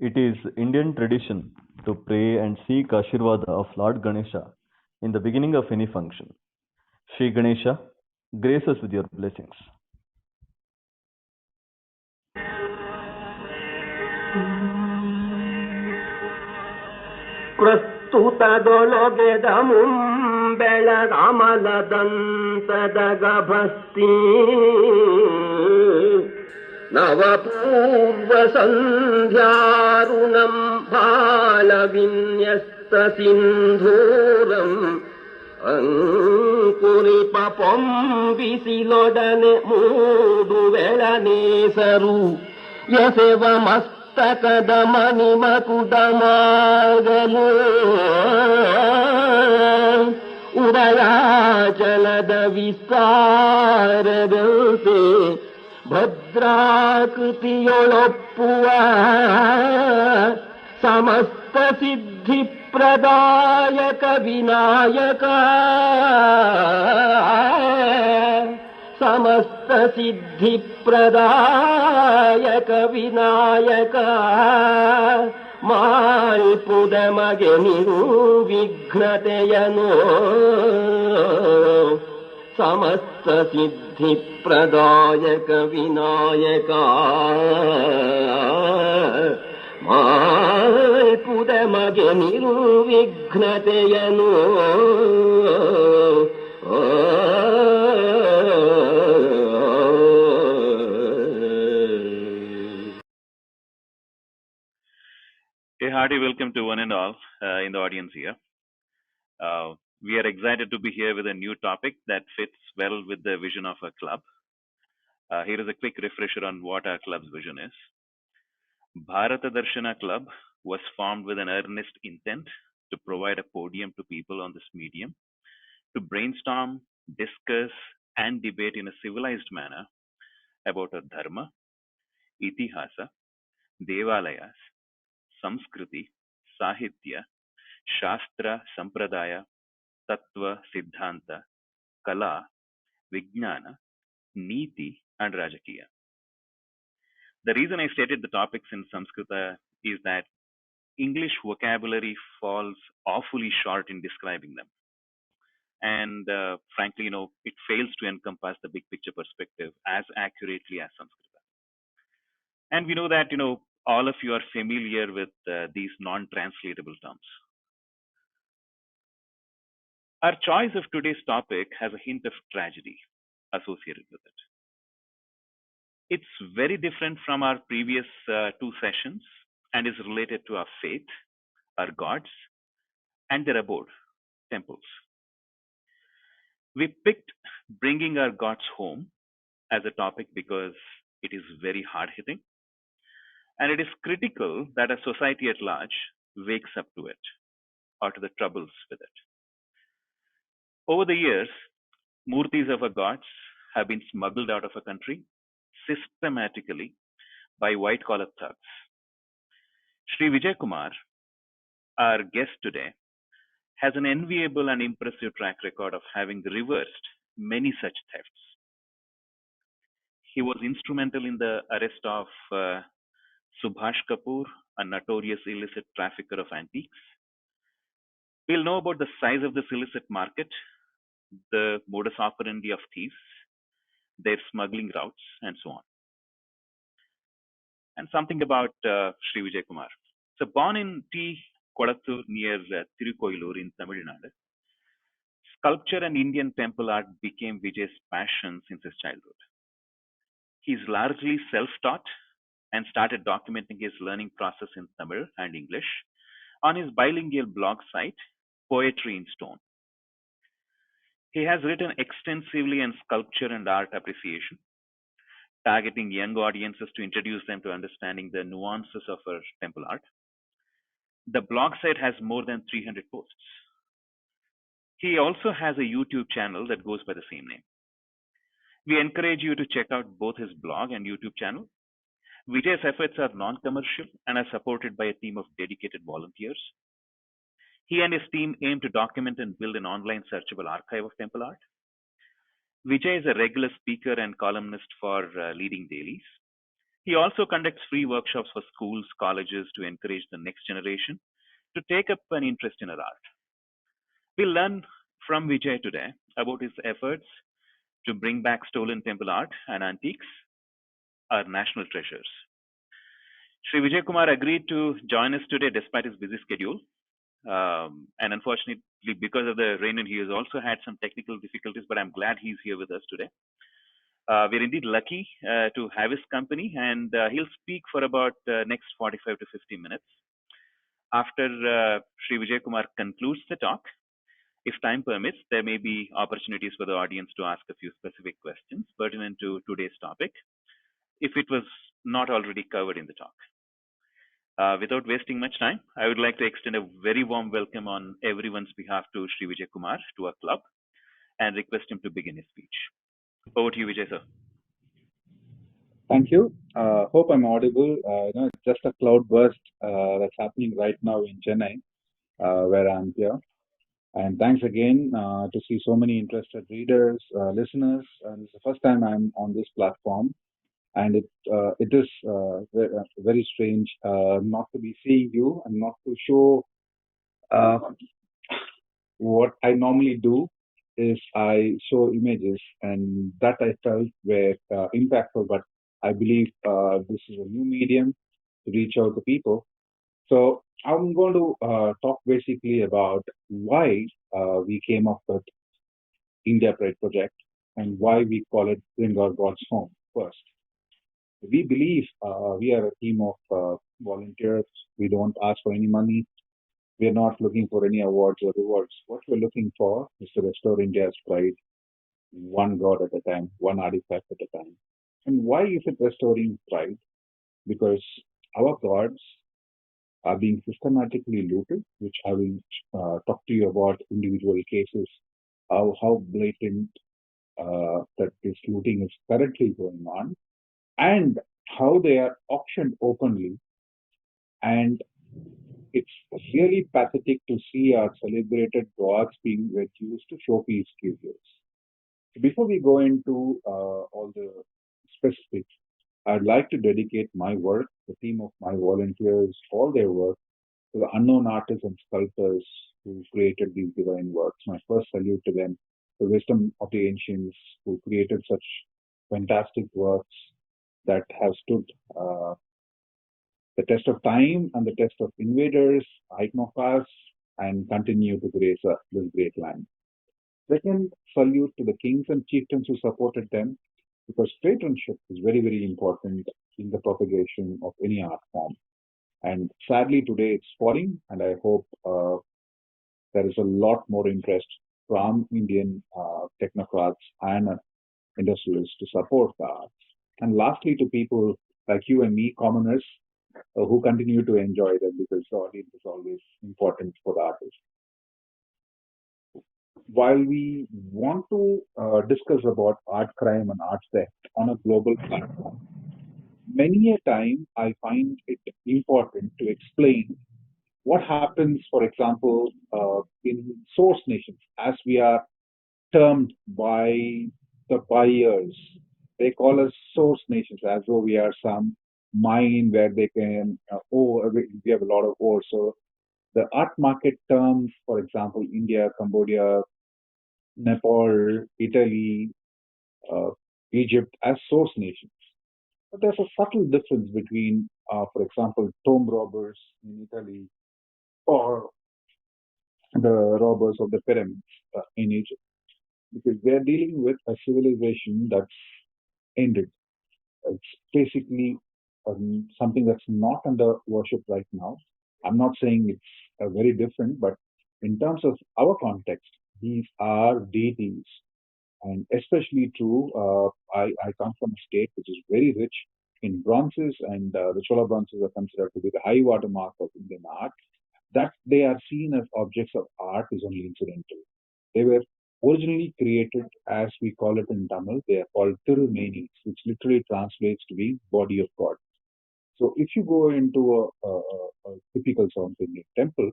It is Indian tradition to pray and seek Ashirvada of Lord Ganesha in the beginning of any function. Shri Ganesha, grace us with your blessings. ಪ್ರಸ್ತುತದೊಳಗೆದ ಮುಂಬೆಳಗಮಲದಂತದ ಗಭಸ್ತಿ ನವಪೂರ್ವ ಸಂಧ್ಯಾರುಣಂ ಬಾಲವಿನ್ಯಸ್ತ ಸಿಂಧೂರಂ ಅಂಕುರಿಪ ಪೊಂಬಿಸಿಲೊಡನೆ ಮೂಡುವೆಳನೇಸರು ಯಸೆವ ಮಸ್ತಕದ ಮಣಿಮಕುಟಮಾಗಲು ಉದಯಾಚಲದ ವಿಸ್ತಾರದಂತೆ ಭದ್ರಾಕೃತಿಯೊಳೊಪ್ಪುವ ಸಮಸ್ತ ಸಿದ್ಧಿ ಪ್ರದಾಯಕ ವಿನಾಯಕ ಸಮಸ್ತ ಸಿದ್ಧಿ ಪ್ರದಾಯಕ ವಿನಾಯಕ ಮಾಲ್ಪುದ ಮಗೆ ನಿರ್ವಿಘ್ನತೆಯನು ಸಮಸ್ತ ಸಿದ್ಧಿ ಪ್ರದಾಯಕ ವಿನಾಯಕ ಮಾಲ್ಪುದ ಮಗೆ ನಿರ್ವಿಘ್ನತೆಯನು A hearty welcome to one and all in the audience here. We are excited to be here with a new topic that fits well with the vision of our club. Here is a quick refresher on what our club's vision is. Bharata Darshana Club was formed with an earnest intent to provide a podium to people on this medium to brainstorm, discuss, and debate in a civilized manner about our dharma, itihasa, devalayas, Samskriti, Sahitya, Shastra, Sampradaya, Tattva, Siddhanta, Kala, Vijnana, Niti, and Rajakiya. The reason I stated the topics in Samskrita is that English vocabulary falls awfully short in describing them. And frankly, it fails to encompass the big picture perspective as accurately as Samskrita. And we know that, all of you are familiar with these non-translatable terms. Our choice of today's topic has a hint of tragedy associated with it. It's very different from our previous two sessions and is related to our faith, our gods, and their abode, temples. We picked bringing our gods home as a topic because it is very hard-hitting. And it is critical that a society at large wakes up to it or to the troubles with it. Over the years, murtis of our gods have been smuggled out of a country systematically by white-collar thugs. Shri Vijay Kumar, our guest today, has an enviable and impressive track record of having reversed many such thefts. He was instrumental in the arrest of Subhash Kapoor, a notorious illicit trafficker of antiques. We'll know about the size of this illicit market, the modus operandi of thieves, their smuggling routes, and so on. And something about Shri Vijay Kumar. So born in T. Kodattur near Tirukoilur in Tamil Nadu, sculpture and Indian temple art became Vijay's passion since his childhood. He's largely self-taught and started documenting his learning process in Tamil and English on his bilingual blog site, Poetry in Stone. He has written extensively on sculpture and art appreciation, targeting young audiences to introduce them to understanding the nuances of our temple art. The blog site has more than 300 posts. He also has a YouTube channel that goes by the same name. We encourage you to check out both his blog and YouTube channel. Vijay's efforts are non-commercial and are supported by a team of dedicated volunteers. He and his team aim to document and build an online searchable archive of temple art. Vijay is a regular speaker and columnist for leading dailies. He also conducts free workshops for schools, colleges to encourage the next generation to take up an interest in our art. We'll learn from Vijay today about his efforts to bring back stolen temple art and antiques, our national treasures. Shri Vijay Kumar agreed to join us today despite his busy schedule. And unfortunately, because of the rain, he has also had some technical difficulties, but I'm glad he's here with us today. We're indeed lucky to have his company, and he'll speak for about next 45 to 50 minutes. After Shri Vijay Kumar concludes the talk, if time permits, there may be opportunities for the audience to ask a few specific questions pertinent to today's topic, if it was not already covered in the talk. Without wasting much time, I would like to extend a very warm welcome on everyone's behalf to Shri Vijay Kumar to our club and request him to begin his speech. Over to you, Vijay, sir. Thank you. Hope I'm audible. It's just a cloud burst that's happening right now in Chennai, where I'm here. And thanks again to see so many interested readers, listeners. It's the first time I'm on this platform, and it is very strange not to be seeing you and not to show what I normally do. Is I show images, and that I felt were impactful. But I believe this is a new medium to reach out to people. So I'm going to talk basically about why we came up with India Pride Project and why we call it Bring Our Gods Home first. We believe we are a team of volunteers. We don't ask for any money. We are not looking for any awards or rewards. What we're looking for is to restore India's pride, one god at a time, one artifact at a time. And why is it restoring pride? Because our gods are being systematically looted, which I will talk to you about individual cases, how blatant that this looting is currently going on, and how they are auctioned openly. And it's really pathetic to see our celebrated gods being reduced to showpiece figures. Before we go into all the specifics, I'd like to dedicate my work, the team of my volunteers, all their work, to the unknown artists and sculptors who created these divine works. My first salute to them, the wisdom of the ancients who created such fantastic works that have stood the test of time and the test of invaders, iconoclasts, and continue to grace this great land. Second, salute to the kings and chieftains who supported them, because patronship is very, very important in the propagation of any art form. And sadly, today it's falling, and I hope there is a lot more interest from Indian technocrats and industrialists to support the arts. And lastly, to people like you and me, commoners, who continue to enjoy them, because the audience is always important for the artist. While we want to discuss about art crime and art theft on a global platform, many a time I find it important to explain what happens, for example, in source nations, as we are termed by the buyers. They call us source nations, as though we are some mine where they can, we have a lot of ore. So the art market terms, for example, India, Cambodia, Nepal, Italy, Egypt as source nations. But there's a subtle difference between, for example, tomb robbers in Italy or the robbers of the pyramids in Egypt, because they're dealing with a civilization that's ended. It's basically something that's not under worship right now. I'm not saying it's very different, but in terms of our context, these are deities. And especially true, I come from a state which is very rich in bronzes, and the Chola bronzes are considered to be the high watermark of Indian art. That they are seen as objects of art is only incidental. They were originally created, as we call it in Tamil, they are called Tirumenis, which literally translates to be body of God. So if you go into a typical South Indian temple,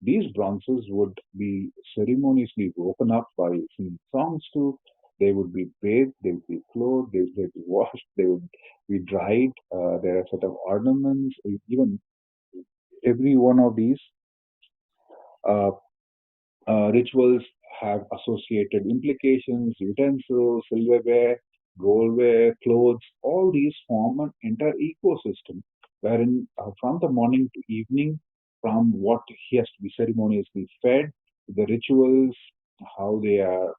these bronzes would be ceremoniously woken up by singing songs to. They would be bathed, they would be clothed, they would be washed, they would be dried. There are a set of ornaments. Even every one of these uh, rituals have associated implications, utensils, silverware, goldware, clothes. All these form an entire ecosystem wherein from the morning to evening, from what he has to be ceremoniously fed, the rituals, how they are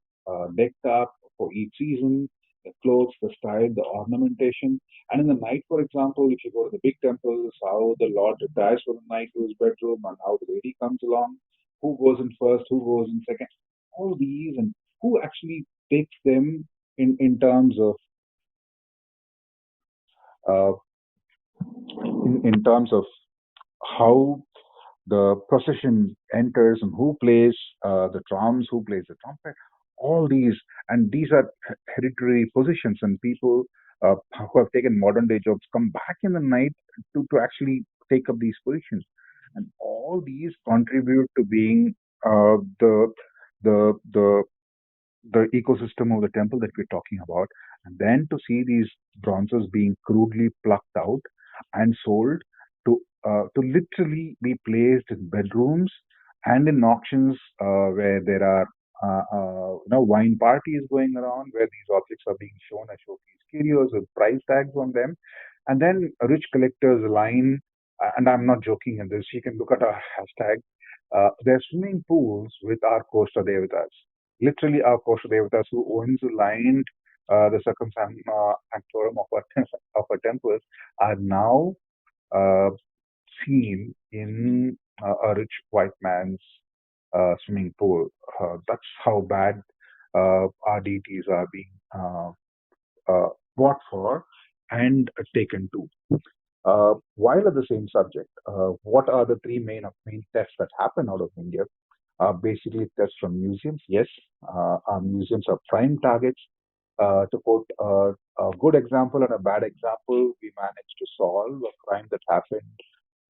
decked up for each season, the clothes, the style, the ornamentation. And in the night, for example, if you go to the big temples, how the Lord retires for the night to his bedroom and how the lady comes along, who goes in first, who goes in second, all these, and who actually takes them in terms of uh, in terms of how the procession enters and who plays the drums, who plays the trumpet, all these, and these are hereditary positions, and people who have taken modern day jobs come back in the night to actually take up these positions, and all these contribute to being the the the ecosystem of the temple that we're talking about. And then to see these bronzes being crudely plucked out and sold to literally be placed in bedrooms and in auctions where there are wine parties going around where these objects are being shown as showcase curios with price tags on them, and then rich collectors line. And I'm not joking in this. You can look at our hashtag. There are swimming pools with our Costa Devatas, literally our Kosha Devatas who owns lined the circumsanctorum of our temples are now uh, seen in a rich white man's swimming pool. That's how bad our deities are being uh, bought for and taken to. While at the same subject, what are the three main tests that happen out of India? Basically, tests from museums. Yes, our museums are prime targets. To quote a good example and a bad example, we managed to solve a crime that happened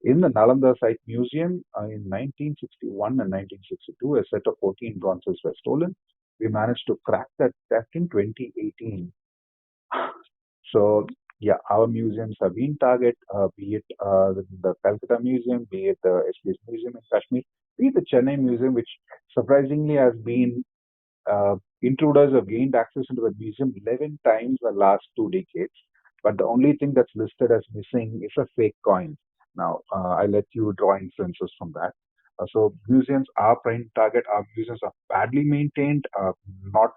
in the Nalanda Site Museum in 1961 and 1962. A set of 14 bronzes were stolen. We managed to crack that theft in 2018. So yeah, our museums have been target, be it the Calcutta Museum, be it the SBS Museum in Kashmir, be it the Chennai Museum, which surprisingly has been intruders have gained access into the museum 11 times the last 2 decades. But the only thing that's listed as missing is a fake coin. Now, I let you draw inferences from that. So museums are prime target. Our museums are badly maintained. Not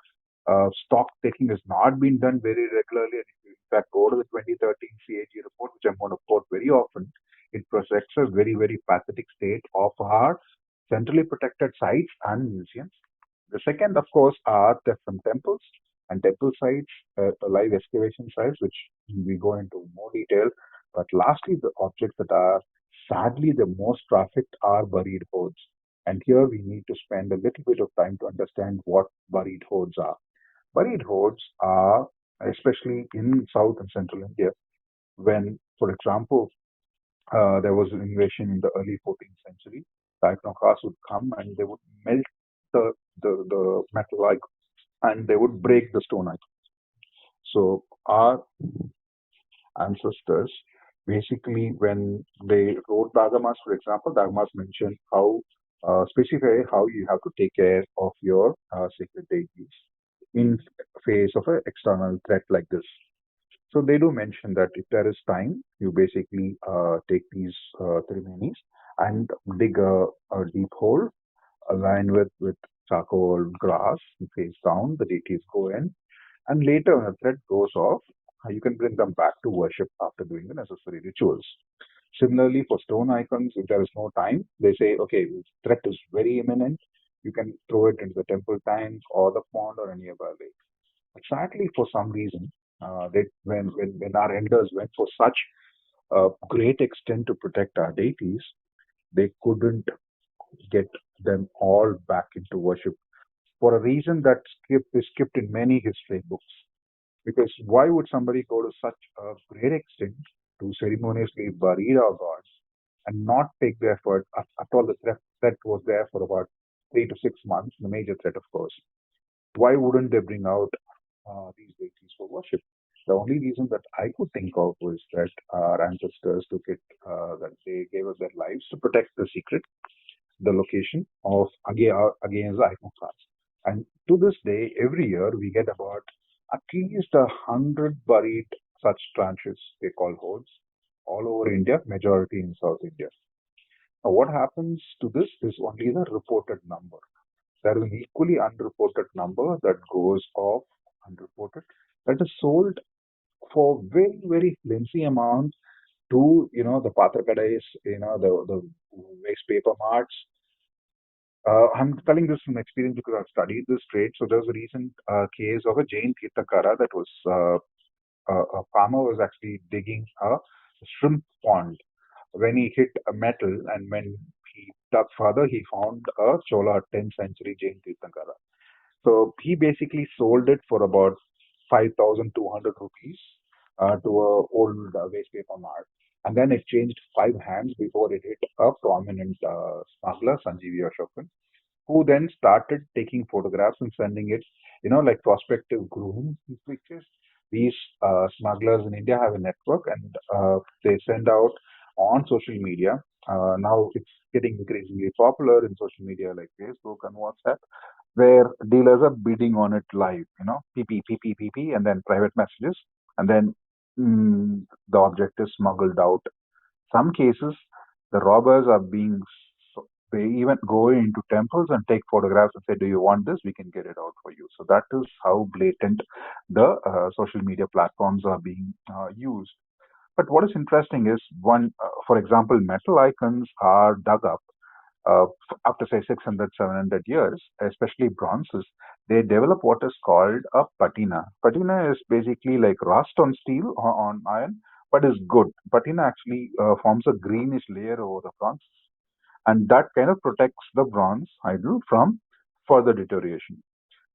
stock taking has not been done very regularly. And if you in fact go to the 2013 CAG report, which I'm going to quote very often, it projects a very, very pathetic state of our centrally protected sites and museums. The second, of course, are theft from temples and temple sites, live excavation sites, which we go into more detail. But lastly, the objects that are sadly the most trafficked are buried hoards. And here we need to spend a little bit of time to understand what buried hoards are. Buried hoards are, especially in South and Central India, when, for example, there was an invasion in the early 14th century. Taiknokas would come and they would melt the metal icons and they would break the stone icons. So our ancestors, basically, when they wrote Dagamas, for example, Dagamas mentioned how specify how you have to take care of your sacred deities in face of an external threat like this. So they do mention that if there is time, you basically take these ceremonies and dig a deep hole, aligned with charcoal grass, face down, the deities go in, and later when the threat goes off, you can bring them back to worship after doing the necessary rituals. Similarly, for stone icons, if there is no time, they say, okay, if threat is very imminent, you can throw it into the temple tank or the pond or a nearby lake. But sadly, for some reason, when our elders went for such a great extent to protect our deities, they couldn't get them all back into worship for a reason that is skipped in many history books. Because why would somebody go to such a great extent to ceremoniously bury our gods and not take the effort at all? The threat was there for about 3 to 6 months, the major threat, of course. Why wouldn't they bring out these deities for worship? The only reason that I could think of was that our ancestors took it, that they gave us their lives to protect the secret, the location of against the iconoclasts. And to this day, every year we get about at least 100 buried such tranches, they call hoards, all over India, majority in South India. Now, what happens to this is only the reported number. There is an equally unreported number that goes off unreported, that is sold for very, very flimsy amount to, the patrakadais, the waste paper marts. I'm telling this from experience because I've studied this trade. So there was a recent case of a Jain Tirthakara that was a farmer was actually digging a shrimp pond. When he hit a metal and when he dug further, he found a Chola 10th century Jain Tirthakara. So he basically sold it for about 5,200 rupees to a old waste paper mart. And then it changed five hands before it hit a prominent smuggler, Sanjeevi Ashokan, who then started taking photographs and sending it, like prospective grooms, these pictures. These smugglers in India have a network and they send out on social media. Now it's getting increasingly popular in social media like Facebook and WhatsApp, where dealers are bidding on it live, PP, PP, PP, and then private messages, and then the object is smuggled out. Some cases, the robbers are being, they even go into temples and take photographs and say, do you want this? We can get it out for you. So that is how blatant the social media platforms are being used. But what is interesting is, for example, metal icons are dug up uh, after say 600, 700 years, especially bronzes. They develop what is called a patina. Patina is basically like rust on steel or on iron, but is good. Patina actually forms a greenish layer over the bronze, and that kind of protects the bronze idol from further deterioration.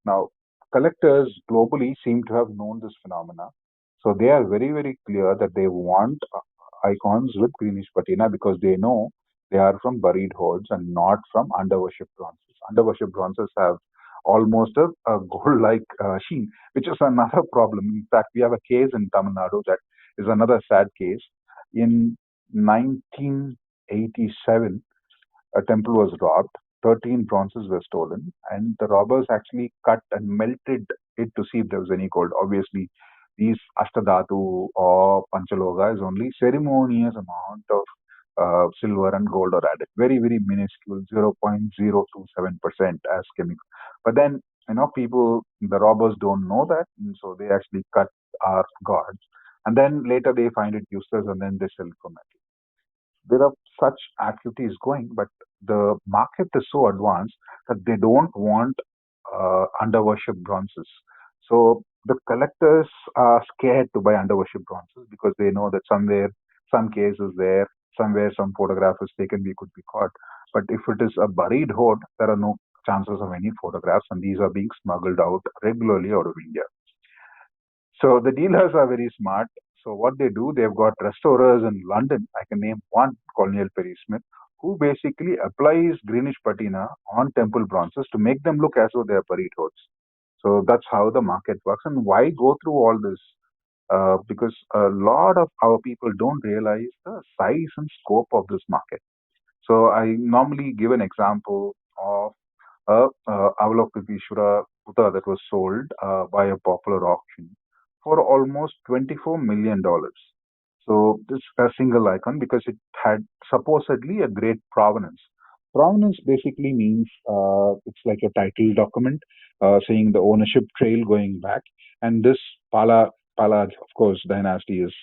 Now, collectors globally seem to have known this phenomena, so they are very, very clear that they want icons with greenish patina because they know they are from buried hoards and not from under-worship bronzes. Under-worship bronzes have almost a gold-like sheen, which is another problem. In fact, we have a case in Tamil Nadu that is another sad case. In 1987, a temple was robbed, 13 bronzes were stolen, and the robbers actually cut and melted it to see if there was any gold. Obviously, these Ashtadhatu or Panchaloga is only ceremonious amount of silver and gold are added. Very, very minuscule, 0.027% as chemical. But then, the robbers don't know that, and so they actually cut our gods. And then later they find it useless and then they sell it for metal. There are such activities going, but the market is so advanced that they don't want under worship bronzes. So the collectors are scared to buy under worship bronzes because they know that somewhere some case is there, somewhere some photograph is taken, we could be caught. But if it is a buried hoard, there are no chances of any photographs, and these are being smuggled out regularly out of India. So the dealers are very smart. So what they do, they've got restorers in London. I can name one, Colonial Perry Smith, who basically applies greenish patina on temple bronzes to make them look as though they are buried hoards. So that's how the market works. And why go through all this? Because a lot of our people don't realize the size and scope of this market. So I normally give an example of a Avalokiteshwara Buddha that was sold by a popular auction for almost $24 million. So this is a single icon because it had supposedly a great provenance. Provenance basically means it's like a title document saying the ownership trail going back. And this Pala, of course, dynasty is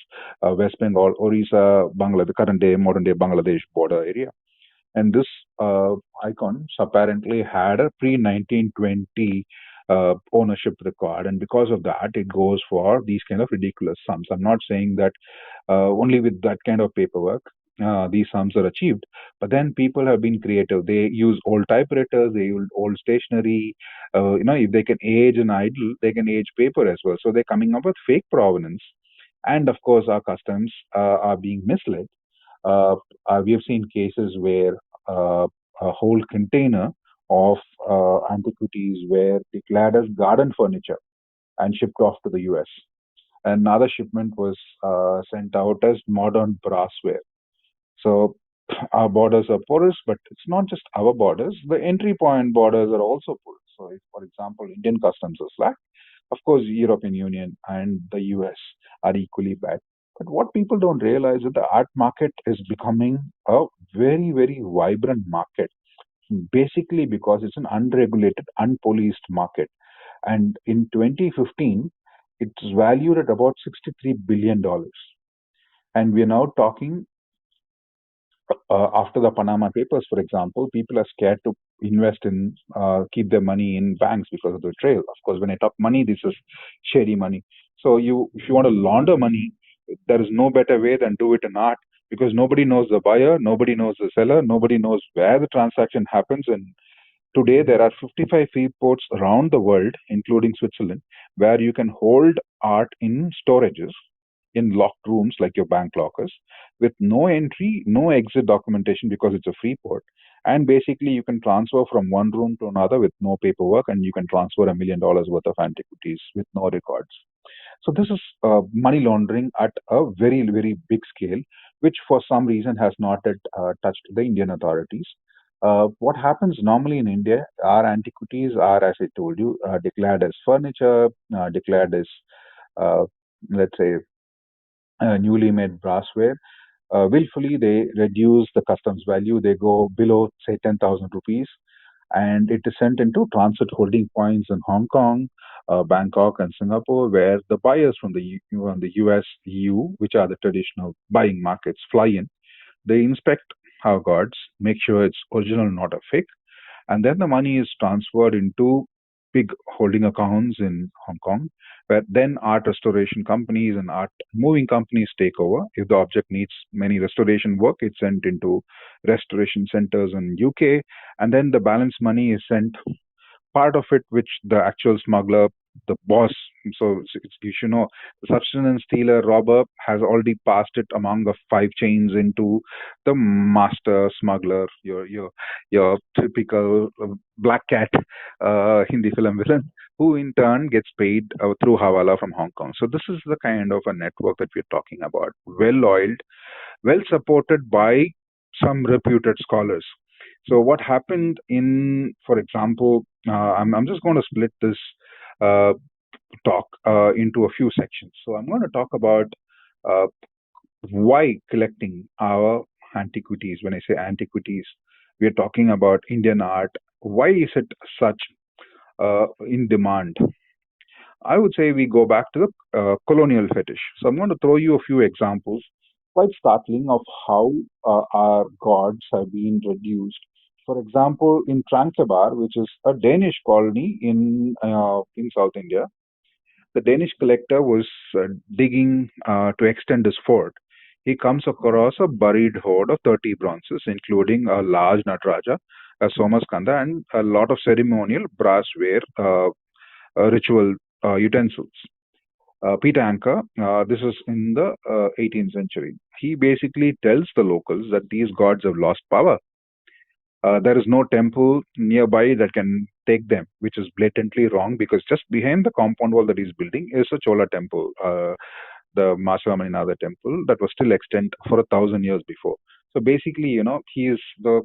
West Bengal, Orissa, Bangladesh, the current day, modern day Bangladesh border area. And this icons apparently had a pre 1920 ownership record, and because of that, it goes for these kind of ridiculous sums. I'm not saying that only with that kind of paperwork these sums are achieved, but then people have been creative. They use old typewriters, they use old stationery. If they can age an idol, they can age paper as well. So they're coming up with fake provenance, and of course, our customs are being misled. We have seen cases where a whole container of antiquities were declared as garden furniture and shipped off to the US. Another shipment was sent out as modern brassware. So our borders are porous, but it's not just our borders. The entry point borders are also porous. So, if, for example, Indian customs is slack, of course, European Union and the US are equally bad. But what people don't realize is that the art market is becoming a very, very vibrant market, basically because it's an unregulated, unpoliced market. And in 2015, it's valued at about $63 billion. And we're now talking after the Panama Papers, for example, people are scared to invest in, keep their money in banks because of the trail. Of course, when I talk money, this is shady money. So if you want to launder money, there is no better way than do it in art, because nobody knows the buyer, nobody knows the seller, nobody knows where the transaction happens. And today, there are 55 free ports around the world, including Switzerland, where you can hold art in storages in locked rooms like your bank lockers, with no entry, no exit documentation because it's a free port. And basically, you can transfer from one room to another with no paperwork, and you can transfer $1 million worth of antiquities with no records. So this is money laundering at a very, very big scale, which for some reason has not yet touched the Indian authorities. What happens normally in India, our antiquities are, as I told you, declared as furniture, declared as, uh, let's say, newly made brassware. Willfully, they reduce the customs value. They go below, say, 10,000 rupees, and it is sent into transit holding points in Hong Kong, Bangkok, and Singapore, where the buyers from the US, EU, which are the traditional buying markets, fly in. They inspect our gods, make sure it's original, not a fake, and then the money is transferred into big holding accounts in Hong Kong, where then art restoration companies and art moving companies take over. If the object needs many restoration work, it's sent into restoration centers in UK, and then the balance money is sent, part of it which the actual smuggler, the boss, so you should know, the subsistence stealer, robber has already passed it among the 5 chains into the master smuggler, your typical black cat Hindi film villain, who in turn gets paid through Hawala from Hong Kong. So this is the kind of a network that we're talking about, well oiled, well supported by some reputed scholars. So what happened in, for example, I'm just going to split this uh, talk into a few sections. So I'm going to talk about uh, why collecting our antiquities. When I say antiquities, we're talking about Indian art. Why is it such in demand? I would say we go back to the colonial fetish. So I'm going to throw you a few examples, quite startling, of how our gods have been reduced. For example, in Trankebar, which is a Danish colony in South India, the Danish collector was digging to extend his fort. He comes across a buried hoard of 30 bronzes, including a large Nataraja, a Somaskanda, and a lot of ceremonial brassware ritual utensils. Peter Anker, this is in the 18th century. He basically tells the locals that these gods have lost power. There is no temple nearby that can take them, which is blatantly wrong, because just behind the compound wall that he's building is a Chola temple, the Masavamaninath temple, that was still extant for 1,000 years before. So basically, he's the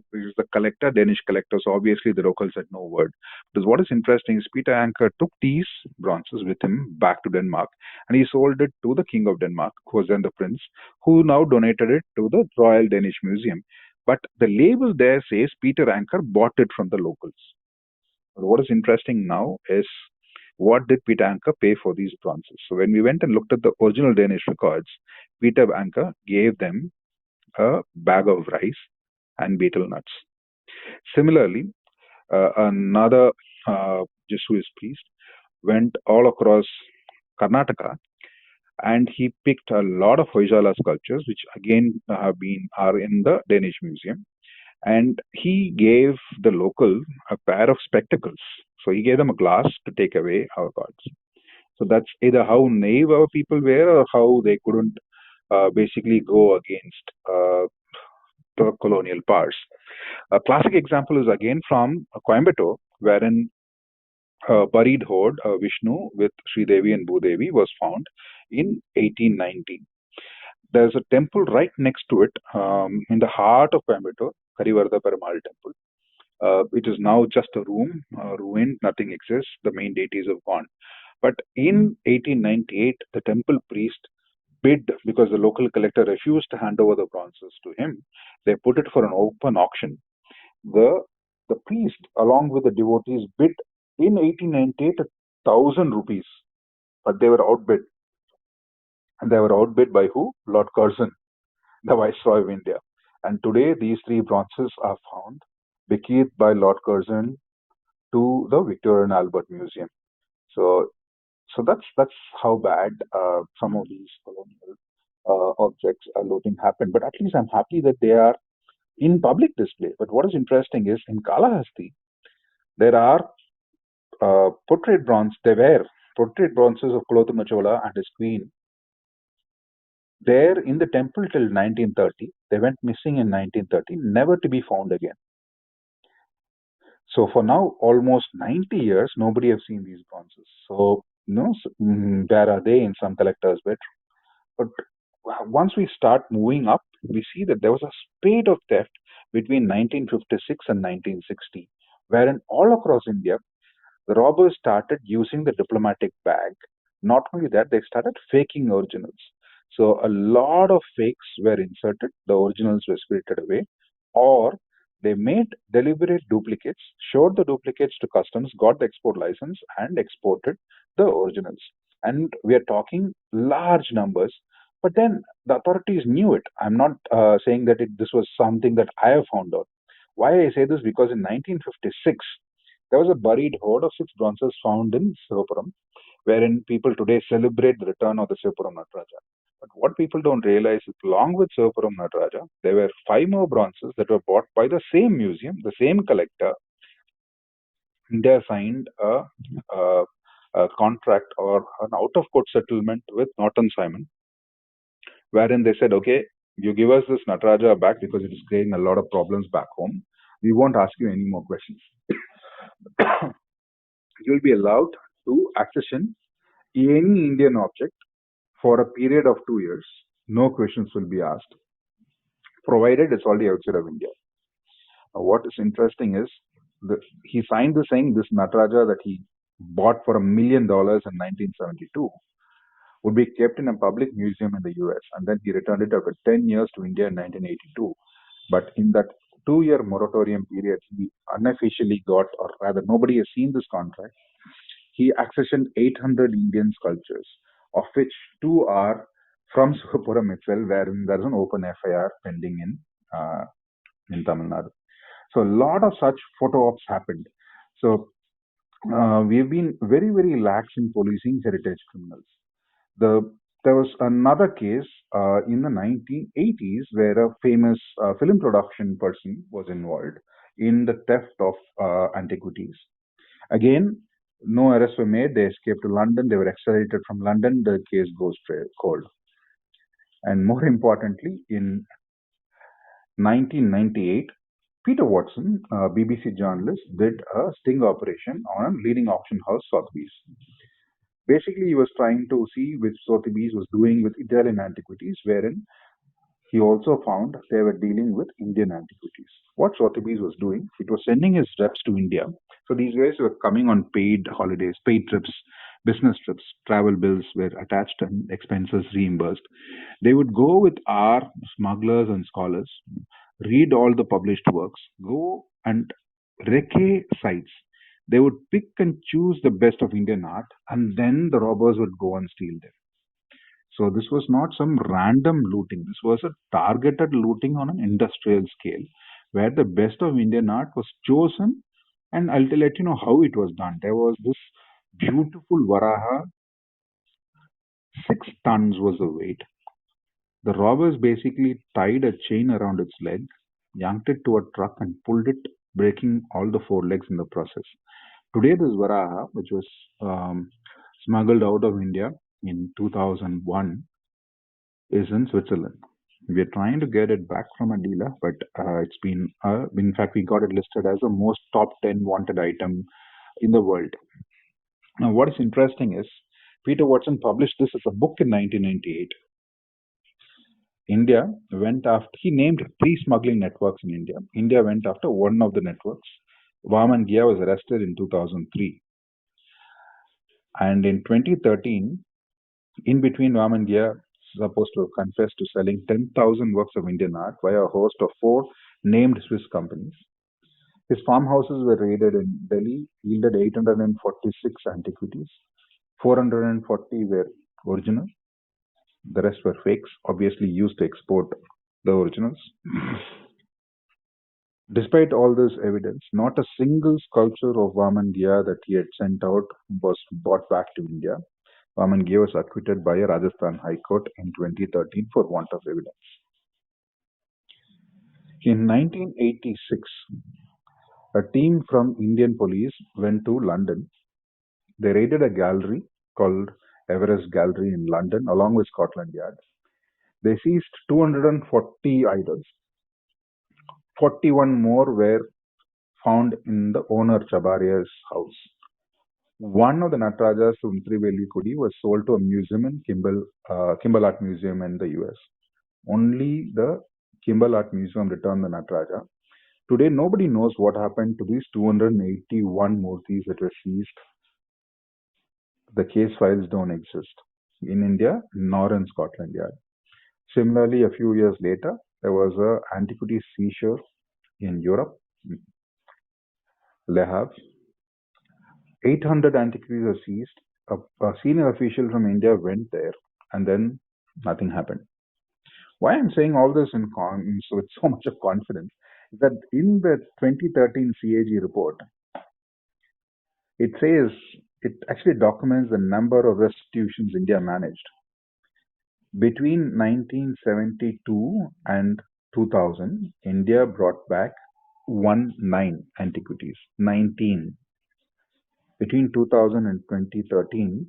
collector, Danish collector. So obviously the locals had no word. Because what is interesting is Peter Anker took these bronzes with him back to Denmark, and he sold it to the King of Denmark, who was then the prince, who now donated it to the Royal Danish Museum. But the label there says Peter Anker bought it from the locals. But what is interesting now is, what did Peter Anker pay for these bronzes? So when we went and looked at the original Danish records, Peter Anker gave them a bag of rice and betel nuts. Similarly, another Jesuit priest went all across Karnataka, and he picked a lot of Hoysala sculptures, which again are in the Danish Museum. And he gave the local a pair of spectacles. So he gave them a glass to take away our gods. So that's either how naive our people were, or how they couldn't basically go against the colonial powers. A classic example is again from Coimbatore, wherein buried hoard, Vishnu with Sri Devi and Bhudevi, was found in 1819. There's a temple right next to it, in the heart of Coimbatore, Karivarda Perumal temple. It is now just a room, ruined, nothing exists, the main deities have gone. But in 1898, the temple priest bid because the local collector refused to hand over the bronzes to him. They put it for an open auction. The the priest, along with the devotees, bid in 1898 1,000 rupees, but they were outbid. And they were outbid by who? Lord Curzon, the Viceroy of India. And today, these three bronzes are found, bequeathed by Lord Curzon to the Victoria and Albert Museum. So, that's how bad some of these colonial objects looting happened. But at least I'm happy that they are in public display. But what is interesting is in Kalahasti, there are there were portrait bronzes of Kulothunga Chola and his queen there in the temple till 1930. They went missing in 1930, never to be found again. So for now, almost 90 years, nobody has seen these bronzes. So, where are they in some collector's bedroom? But once we start moving up, we see that there was a spate of theft between 1956 and 1960, wherein all across India, the robbers started using the diplomatic bag. Not only that, they started faking originals. So a lot of fakes were inserted, the originals were spirited away, or they made deliberate duplicates, showed the duplicates to customs, got the export license, and exported the originals. And we are talking large numbers. But then the authorities knew it. I'm not saying that this was something that I have found out. Why I say this? Because in 1956, there was a buried hoard of 6 bronzes found in Sivapuram, wherein people today celebrate the return of the Sivapuram Nataraja. But what people don't realize is, along with Sivapuram Nataraja, there were 5 more bronzes that were bought by the same museum, the same collector. India signed a contract or an out-of-court settlement with Norton Simon, wherein they said, okay, you give us this Nataraja back because it is creating a lot of problems back home. We won't ask you any more questions. You'll be allowed to accession any Indian object for a period of 2 years. No questions will be asked, provided it's already outside of India. What is interesting is that he signed this saying this Nataraja that he bought for $1 million in 1972 would be kept in a public museum in the US, and then he returned it after 10 years to India in 1982. But in that 2-year moratorium period, he unofficially got, or rather nobody has seen this contract, he accessioned 800 Indian sculptures, of which 2 are from Sivapuram itself, wherein there is an open FIR pending in Tamil Nadu. So a lot of such photo ops happened. So we've been very, very lax in policing heritage criminals. There was another case in the 1980s where a famous film production person was involved in the theft of antiquities. Again, no arrests were made. They escaped to London. They were extradited from London. The case goes cold. And more importantly, in 1998, Peter Watson, a BBC journalist, did a sting operation on a leading auction house, Sotheby's. Basically, he was trying to see which Sotheby's was doing with Italian antiquities, wherein he also found they were dealing with Indian antiquities. What Sotheby's was doing, it was sending his reps to India. So these guys were coming on paid holidays, paid trips, business trips, travel bills were attached and expenses reimbursed. They would go with our smugglers and scholars, read all the published works, go and recce sites. They would pick and choose the best of Indian art, and then the robbers would go and steal them. So this was not some random looting. This was a targeted looting on an industrial scale, where the best of Indian art was chosen, and I'll let you know how it was done. There was this beautiful Varaha, 6 tons was the weight. The robbers basically tied a chain around its leg, yanked it to a truck, and pulled it, breaking all the 4 legs in the process. Today, this Varaha, which was smuggled out of India in 2001, is in Switzerland. We are trying to get it back from a dealer, but it's been, in fact, we got it listed as the most top 10 wanted item in the world. Now, what is interesting is Peter Watson published this as a book in 1998. India went after, he named 3 smuggling networks in India. India went after one of the networks. Vaman Gia was arrested in 2003. And in 2013, in between, Vaman Gia is supposed to have confessed to selling 10,000 works of Indian art via a host of 4 named Swiss companies. His farmhouses were raided in Delhi, yielded 846 antiquities. 440 were original. The rest were fakes, obviously used to export the originals. Despite all this evidence, not a single sculpture of Vaman Gia that he had sent out was brought back to India. Vaman Gia was acquitted by a Rajasthan High Court in 2013 for want of evidence. In 1986, a team from Indian police went to London. They raided a gallery called Everest Gallery in London along with Scotland Yard. They seized 240 idols. 41 more were found in the owner Chabaria's house. One of the Natarajas from Trivandrum was sold to a museum in Kimball Art Museum in the US. Only the Kimball Art Museum returned the Nataraja. Today, nobody knows what happened to these 281 murtis that were seized. The case files don't exist in India nor in Scotland Yard. Similarly, a few years later, there was an antiquity seizure in Europe, Le Havre. 800 antiquities were seized. A senior official from India went there, and then nothing happened. Why I'm saying all this with so much of confidence is that in the 2013 CAG report, it actually documents the number of restitutions India managed. Between 1972 and 2000, India brought back 19 antiquities. 19. Between 2000 and 2013,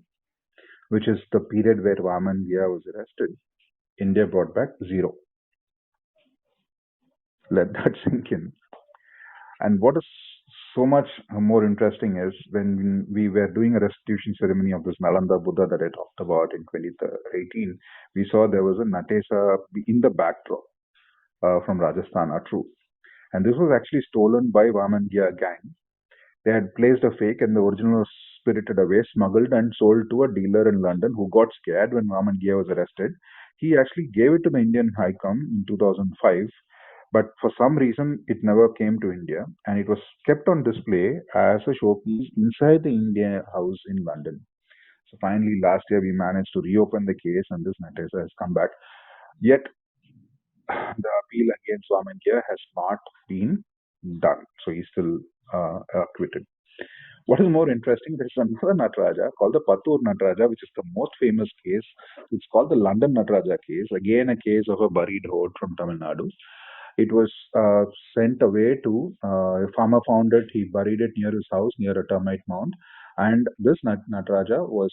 which is the period where Vaman Gia was arrested, India brought back 0. Let that sink in. And what is so much more interesting is when we were doing a restitution ceremony of this Nalanda Buddha that I talked about in 2018, we saw there was a Natesa in the backdrop from Rajasthan, Atru. And this was actually stolen by Vaman Gia gang. They had placed a fake and the original was spirited away, smuggled and sold to a dealer in London who got scared when Vaman Gia was arrested. He actually gave it to the Indian High Com in 2005, but for some reason it never came to India and it was kept on display as a showpiece inside the India House in London. So finally, last year we managed to reopen the case and this Natesa has come back. Yet the appeal against Vaman Gia has not been done. So he's still acquitted. What is more interesting, there is another Nataraja called the Pattur Nataraja, which is the most famous case. It's called the London Nataraja case, again a case of a buried hoard from Tamil Nadu. It was sent away to a farmer found it, he buried it near his house, near a termite mound. And this Nataraja was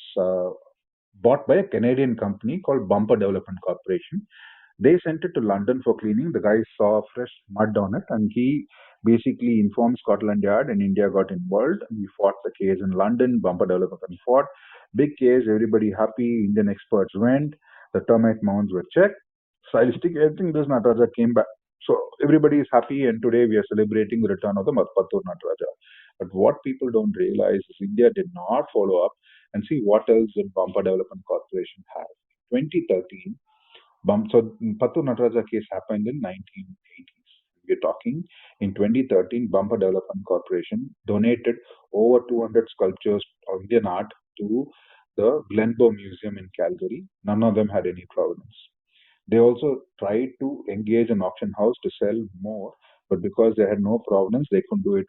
bought by a Canadian company called Bumper Development Corporation. They sent it to London for cleaning. The guy saw fresh mud on it and he basically informed Scotland Yard and India got involved. We fought the case in London. Bumper Development fought. Big case, everybody happy. Indian experts went. The termite mounds were checked. Stylistic, everything, this Nataraja came back. So everybody is happy and today we are celebrating the return of the Pattur Nataraja. But what people don't realize is India did not follow up and see what else did Bumper Development Corporation have. 2013, so Pattur Nataraja case happened in 1980s. We're talking in 2013, Bumper Development Corporation donated over 200 sculptures of Indian art to the Glenbow Museum in Calgary. None of them had any provenance. They also tried to engage an auction house to sell more, but because they had no provenance, they couldn't do it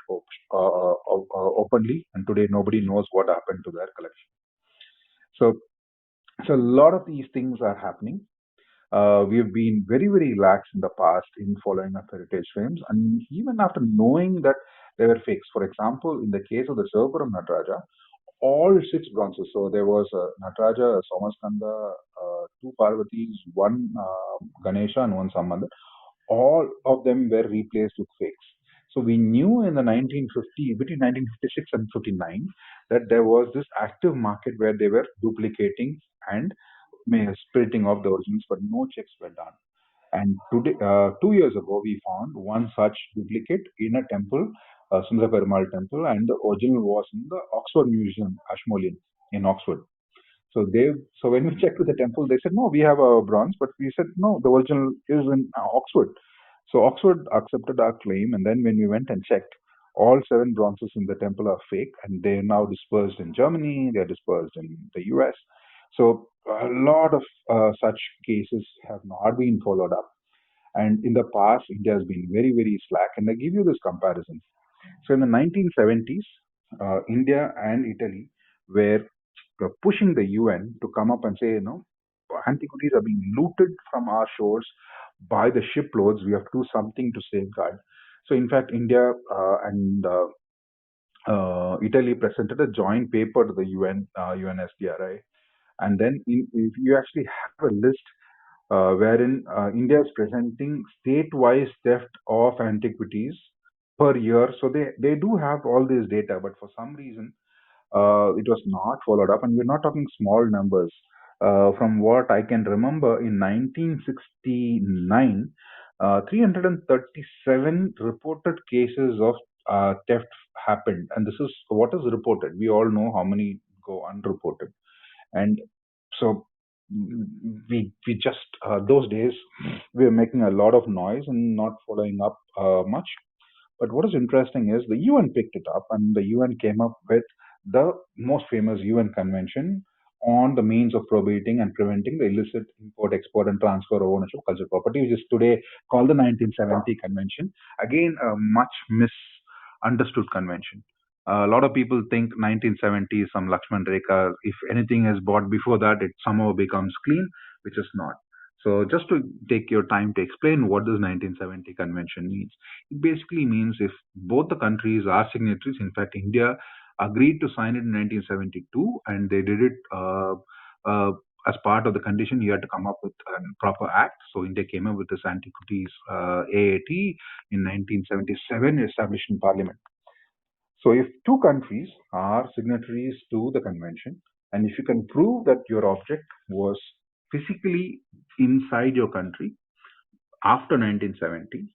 openly. And today, nobody knows what happened to their collection. So a lot of these things are happening. We've been very, very lax in the past in following up heritage frames, and even after knowing that they were fakes. For example, in the case of the Sivapuram Nataraja, all 6 bronzes. So there was a Nataraja, a Somaskanda, 2 Parvatis, 1 Ganesha, and 1 Sambandha. All of them were replaced with fakes. So we knew in the 1950, between 1956 and 59, that there was this active market where they were duplicating and splitting off the originals, but no checks were done. And today, 2 years ago, we found one such duplicate in a temple, Sundar Perumal temple, and the original was in the Oxford Museum, Ashmolean, in Oxford. So when we checked with the temple, they said, no, we have a bronze, but we said, no, the original is in Oxford. So Oxford accepted our claim, and then when we went and checked, all 7 bronzes in the temple are fake, and they're now dispersed in Germany, they're dispersed in the US. So a lot of such cases have not been followed up. And in the past, India has been very, very slack. And I give you this comparison. So in the 1970s, India and Italy were pushing the UN to come up and say, antiquities are being looted from our shores by the shiploads. We have to do something to safeguard. So in fact, India and Italy presented a joint paper to the UN, UNSDRI. And then if you actually have a list wherein India is presenting state-wise theft of antiquities per year. So they do have all this data, but for some reason, it was not followed up. And we're not talking small numbers. From what I can remember, in 1969, 337 reported cases of theft happened. And this is what is reported. We all know how many go unreported. And so we just those days we were making a lot of noise and not following up much. But what is interesting is the UN picked it up, and the UN came up with the most famous UN convention on the means of prohibiting and preventing the illicit import, export, and transfer of ownership of cultural property, which is today called the 1970 Convention. Again, a much misunderstood convention. A lot of people think 1970 is some Lakshman Rekha. If anything is bought before that, it somehow becomes clean, which is not. So just to take your time to explain what this 1970 convention means. It basically means if both the countries are signatories, in fact, India agreed to sign it in 1972, and they did it as part of the condition, you had to come up with a proper act. So India came up with this Antiquities AAT in 1977, established in Parliament. So if two countries are signatories to the convention, and if you can prove that your object was physically inside your country after 1970,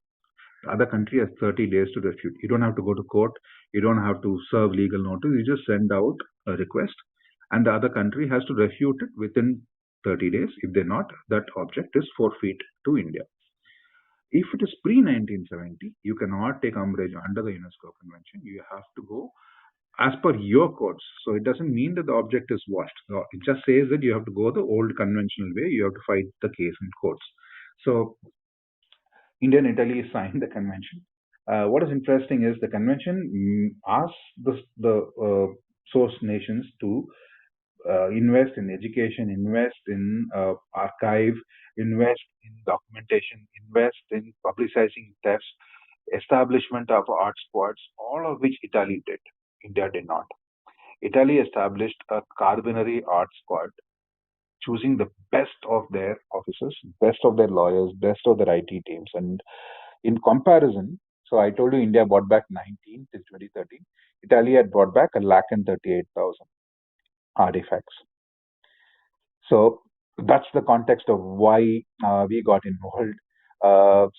the other country has 30 days to refute. You don't have to go to court. You don't have to serve legal notice. You just send out a request, and the other country has to refute it within 30 days. If they're not, that object is forfeit to India. If it is pre-1970, you cannot take umbrage under the UNESCO Convention. You have to go as per your codes. So it doesn't mean that the object is washed. No, it just says that you have to go the old conventional way. You have to fight the case in courts. So India and Italy signed the convention. What is interesting is the convention asks the source nations to invest in education, invest in archive, invest in documentation, invest in publicizing thefts, establishment of art squads, all of which Italy did. India did not. Italy established a Carbonary art squad, choosing the best of their officers, best of their lawyers, best of their IT teams. And in comparison, so I told you India bought back 19 till 2013. Italy had bought back 1,38,000 artifacts. So that's the context of why we got involved.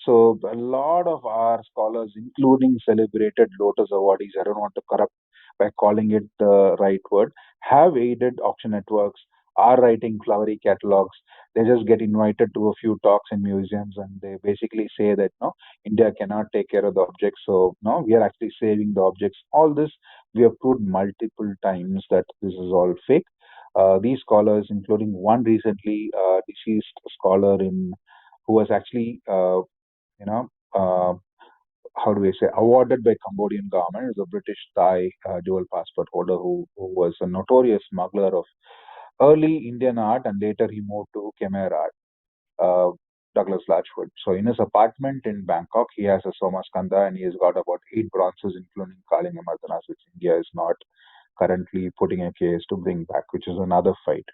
So a lot of our scholars, including celebrated Lotus awardees, I don't want to corrupt by calling it the right word, have aided auction networks, are writing flowery catalogs. They just get invited to a few talks in museums, and they basically say that no, India cannot take care of the objects, so no, we are actually saving the objects. All this we have proved multiple times that this is all fake. These scholars, including one recently deceased scholar who was actually, how do we say, awarded by Cambodian government, is a British Thai dual passport holder who was a notorious smuggler of early Indian art, and later he moved to Khmer art. Douglas Latchford. So in his apartment in Bangkok, he has a Somaskanda, and he has got about 8 bronzes, including Kalinga Mardanas, which India is not currently putting a case to bring back, which is another fight.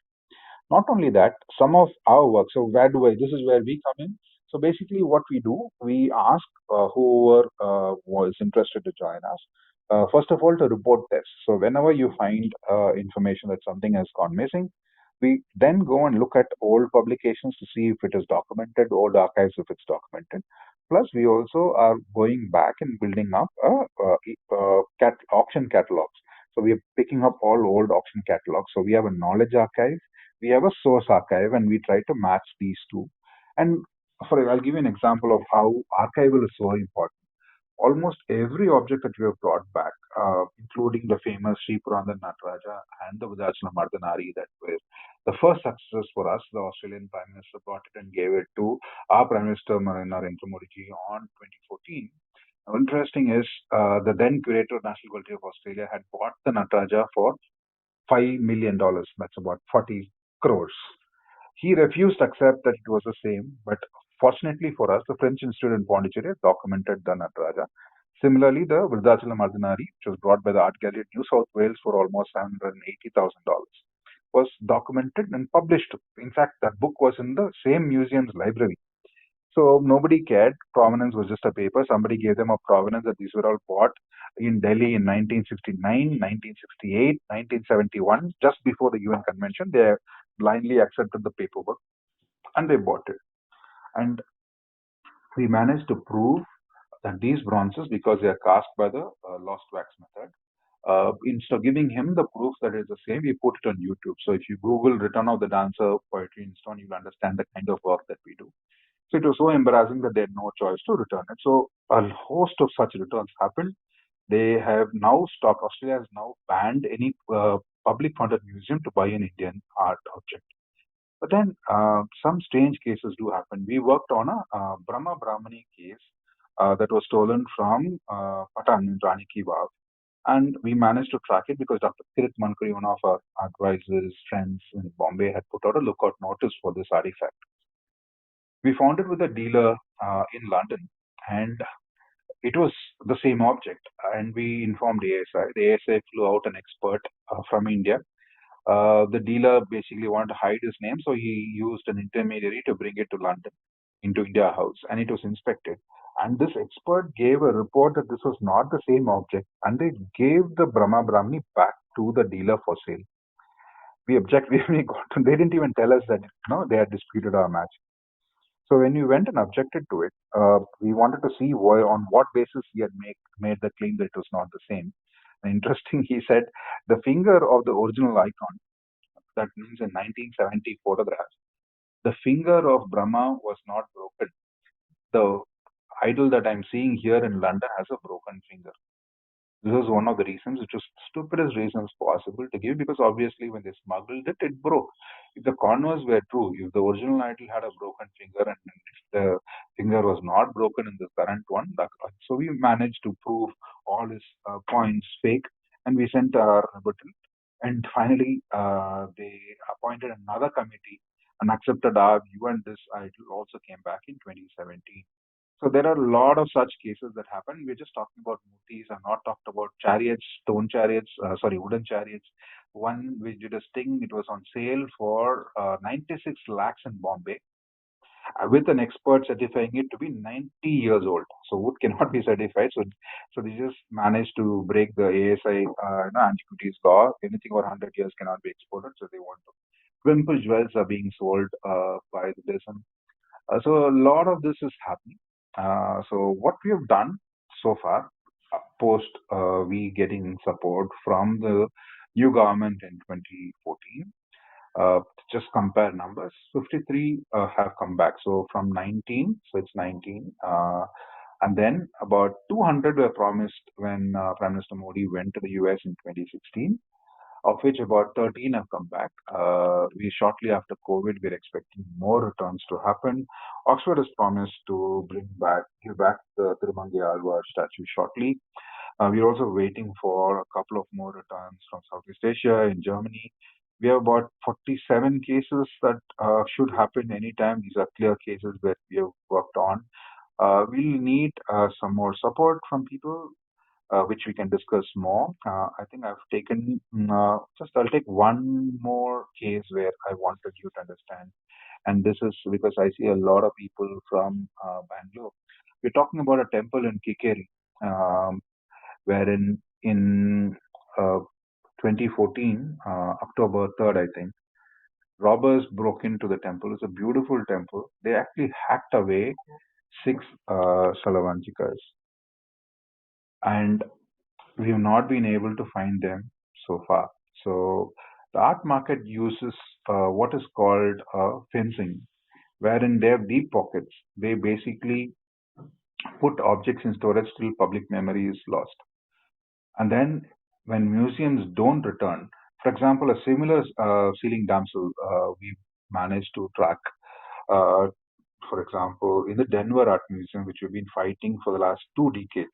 Not only that, some of our work, so this is where we come in. So basically, what we do, we ask whoever was interested to join us, first of all, to report this. So whenever you find information that something has gone missing, we then go and look at old publications to see if it is documented, old archives if it's documented. Plus, we also are going back and building up auction catalogs. So we are picking up all old auction catalogs. So we have a knowledge archive, we have a source archive, and we try to match these two. And I'll give you an example of how archival is so important. Almost every object that we have brought back, including the famous Shri Nataraja and the Vijay Mardhanari, that were the first success for us. The Australian Prime Minister brought it and gave it to our Prime Minister Narendra Modi ji on 2014. Now, interesting is the then curator of National Gallery of Australia had bought the Nataraja for $5 million. That's about 40 crores. He refused to accept that it was the same, but fortunately for us, the French Institute in Pondicherry documented the Nataraja. Similarly, the Vrindachalam Ardhanari, which was brought by the Art Gallery at New South Wales for almost $780,000, was documented and published. In fact, that book was in the same museum's library. So nobody cared. Provenance was just a paper. Somebody gave them a provenance that these were all bought in Delhi in 1969, 1968, 1971, just before the UN convention. They blindly accepted the paperwork and they bought it. And we managed to prove that these bronzes, because they are cast by the lost wax method, instead of giving him the proof that it's the same, we put it on YouTube. So if you Google Return of the Dancer Poetry in Stone, you'll understand the kind of work that we do. So it was so embarrassing that they had no choice to return it. So a host of such returns happened. They have now stopped. Australia has now banned any public funded museum to buy an Indian art object. But then some strange cases do happen. We worked on a Brahma Brahmani case that was stolen from Patan in Rani Ki Vav. And we managed to track it because Dr. Kirit Mankari, one of our advisors, friends in Bombay, had put out a lookout notice for this artifact. We found it with a dealer in London, and it was the same object. And we informed ASI. The ASI flew out an expert from India. The dealer basically wanted to hide his name, so he used an intermediary to bring it to London, into India House, and it was inspected. And this expert gave a report that this was not the same object, and they gave the Brahma Brahmani back to the dealer for sale. We objected. They didn't even tell us that they had disputed our match. So when we went and objected to it, we wanted to see on what basis he had made the claim that it was not the same. And interesting, he said the finger of the original icon, that means in 1970 photograph, the finger of Brahma was not broken. The idol that I'm seeing here in London has a broken finger. This is one of the reasons, which was stupidest reasons possible to give, because obviously when they smuggled it, it broke. If the converse were true, if the original idol had a broken finger and if the finger was not broken in the current one, so we managed to prove all his points fake, and we sent our rebuttal. And finally, they appointed another committee and accepted our view, and this idol also came back in 2017. So there are a lot of such cases that happen. We're just talking about murtis. I'm not talked about chariots, wooden chariots. One which did a sting, it was on sale for 96 lakhs in Bombay, with an expert certifying it to be 90 years old. So wood cannot be certified. So they just managed to break the ASI antiquities law. Anything over 100 years cannot be exported. So they want to. Wimple jewels are being sold by the dozen. So a lot of this is happening. So what we have done so far, post we getting support from the new government in 2014, just compare numbers. 53 have come back. So from 19, so it's 19. And then about 200 were promised when Prime Minister Modi went to the US in 2016, of which about 13 have come back. We shortly after COVID, we're expecting more returns to happen. Oxford has promised to give back the Tirumangi Alvar statue shortly. We're also waiting for a couple of more returns from Southeast Asia. In Germany, we have about 47 cases that should happen anytime. These are clear cases that we have worked on. We'll need some more support from people. which we can discuss more. I think I've taken I'll take one more case where I wanted you to understand, and this is because I see a lot of people from Bangalore. We're talking about a temple in Kikeri, wherein in uh, 2014, October 3rd, I think, robbers broke into the temple. It's a beautiful temple. They actually hacked away six Salavanjikas, and we have not been able to find them so far. So the art market uses what is called fencing, wherein they have deep pockets. They basically put objects in storage till public memory is lost. And then when museums don't return, for example, a similar ceiling damsel we managed to track, uh, for example, in the Denver Art Museum, which we've been fighting for the last 2 decades.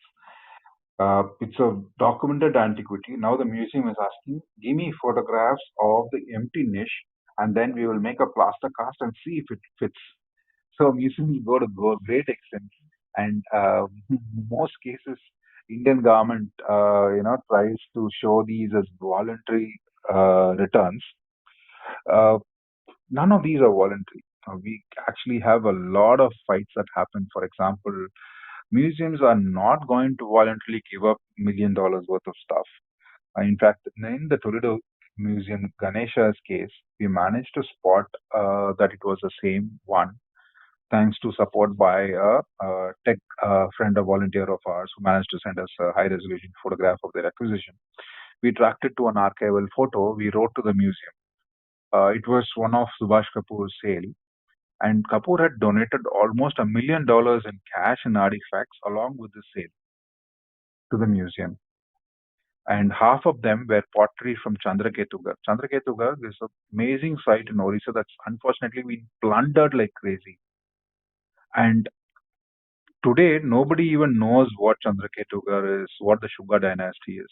It's a documented antiquity. Now the museum is asking, give me photographs of the empty niche, and then we will make a plaster cast and see if it fits. So museums go great extents, and most cases, Indian government, tries to show these as voluntary returns. Uh, None of these are voluntary. We actually have a lot of fights that happen. For example, museums are not going to voluntarily give up $1 million worth of stuff. In fact, in the Toledo Museum Ganesha's case, we managed to spot that it was the same one, thanks to support by a tech friend, a volunteer of ours, who managed to send us a high resolution photograph of their acquisition. We tracked it to an archival photo. We wrote to the museum. It was one of Subhash Kapoor's sale, and Kapoor had donated almost $1 million in cash and artifacts along with the sale to the museum. And half of them were pottery from Chandraketugarh. Chandraketugarh is an amazing site in Orissa that's unfortunately been plundered like crazy. And today, nobody even knows what Chandraketugarh is, what the Shuga dynasty is.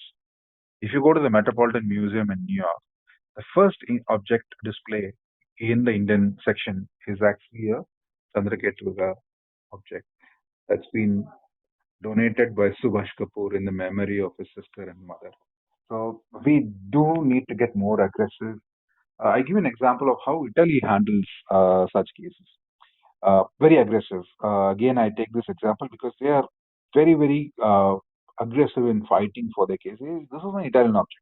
If you go to the Metropolitan Museum in New York, the first object display in the Indian section is actually a Chandraketugarh object that's been donated by Subhash Kapoor in the memory of his sister and mother. So we do need to get more aggressive. I give an example of how Italy handles such cases. Very aggressive. Again, I take this example because they are very, very aggressive in fighting for their case. This is an Italian object.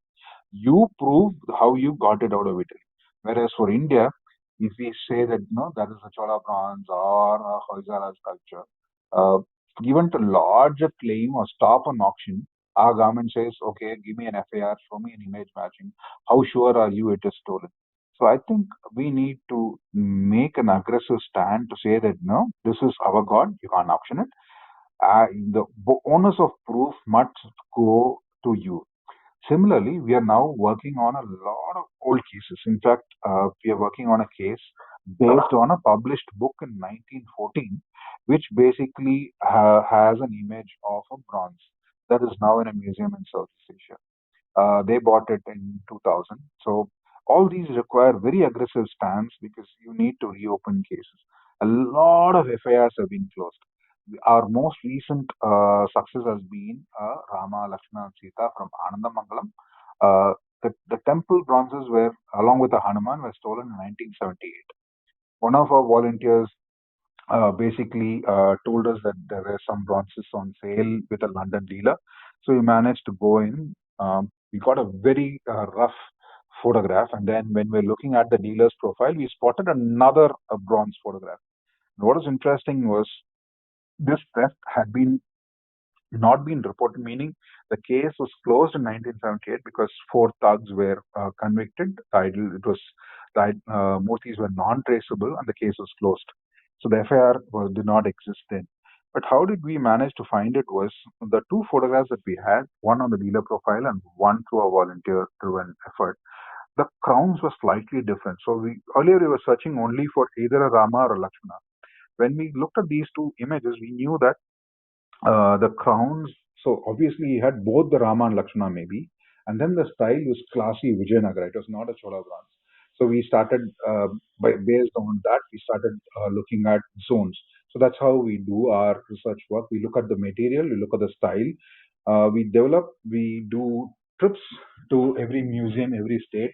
You prove how you got it out of Italy. Whereas for India, if we say that no, that is a Chola bronze or a Hoysala sculpture, uh, given to lodge a claim or stop an auction, our government says, okay, give me an FAR, show me an image matching. How sure are you it is stolen? So I think we need to make an aggressive stand to say that no, this is our God, you can't auction it. The onus of proof must go to you. Similarly, we are now working on a lot of old cases. In fact, we are working on a case based on a published book in 1914, which basically has an image of a bronze that is now in a museum in Southeast Asia. They bought it in 2000. So all these require very aggressive stance because you need to reopen cases. A lot of FIRs have been closed. Our most recent success has been Rama, Lakshmana, and Sita from Anandamangalam. The temple bronzes were, along with the Hanuman, were stolen in 1978. One of our volunteers basically told us that there were some bronzes on sale with a London dealer. So we managed to go in. We got a very rough photograph, and then when we're looking at the dealer's profile, we spotted another bronze photograph. And what was interesting was this theft had been not been reported, meaning the case was closed in 1978 because four thugs were convicted. The Murthis were non-traceable, and the case was closed. So the FIR did not exist then. But how did we manage to find it was the two photographs that we had, one on the dealer profile and one through a volunteer-driven effort. The crowns were slightly different. So earlier we were searching only for either a Rama or a Lakshmana. When we looked at these two images, we knew that the crowns, so obviously he had both the Rama and Lakshmana maybe, and then the style was classy Vijayanagara. It was not a Chola bronze. So we started, based on that, we started looking at zones. So that's how we do our research work. We look at the material, we look at the style, We do trips to every museum, every state.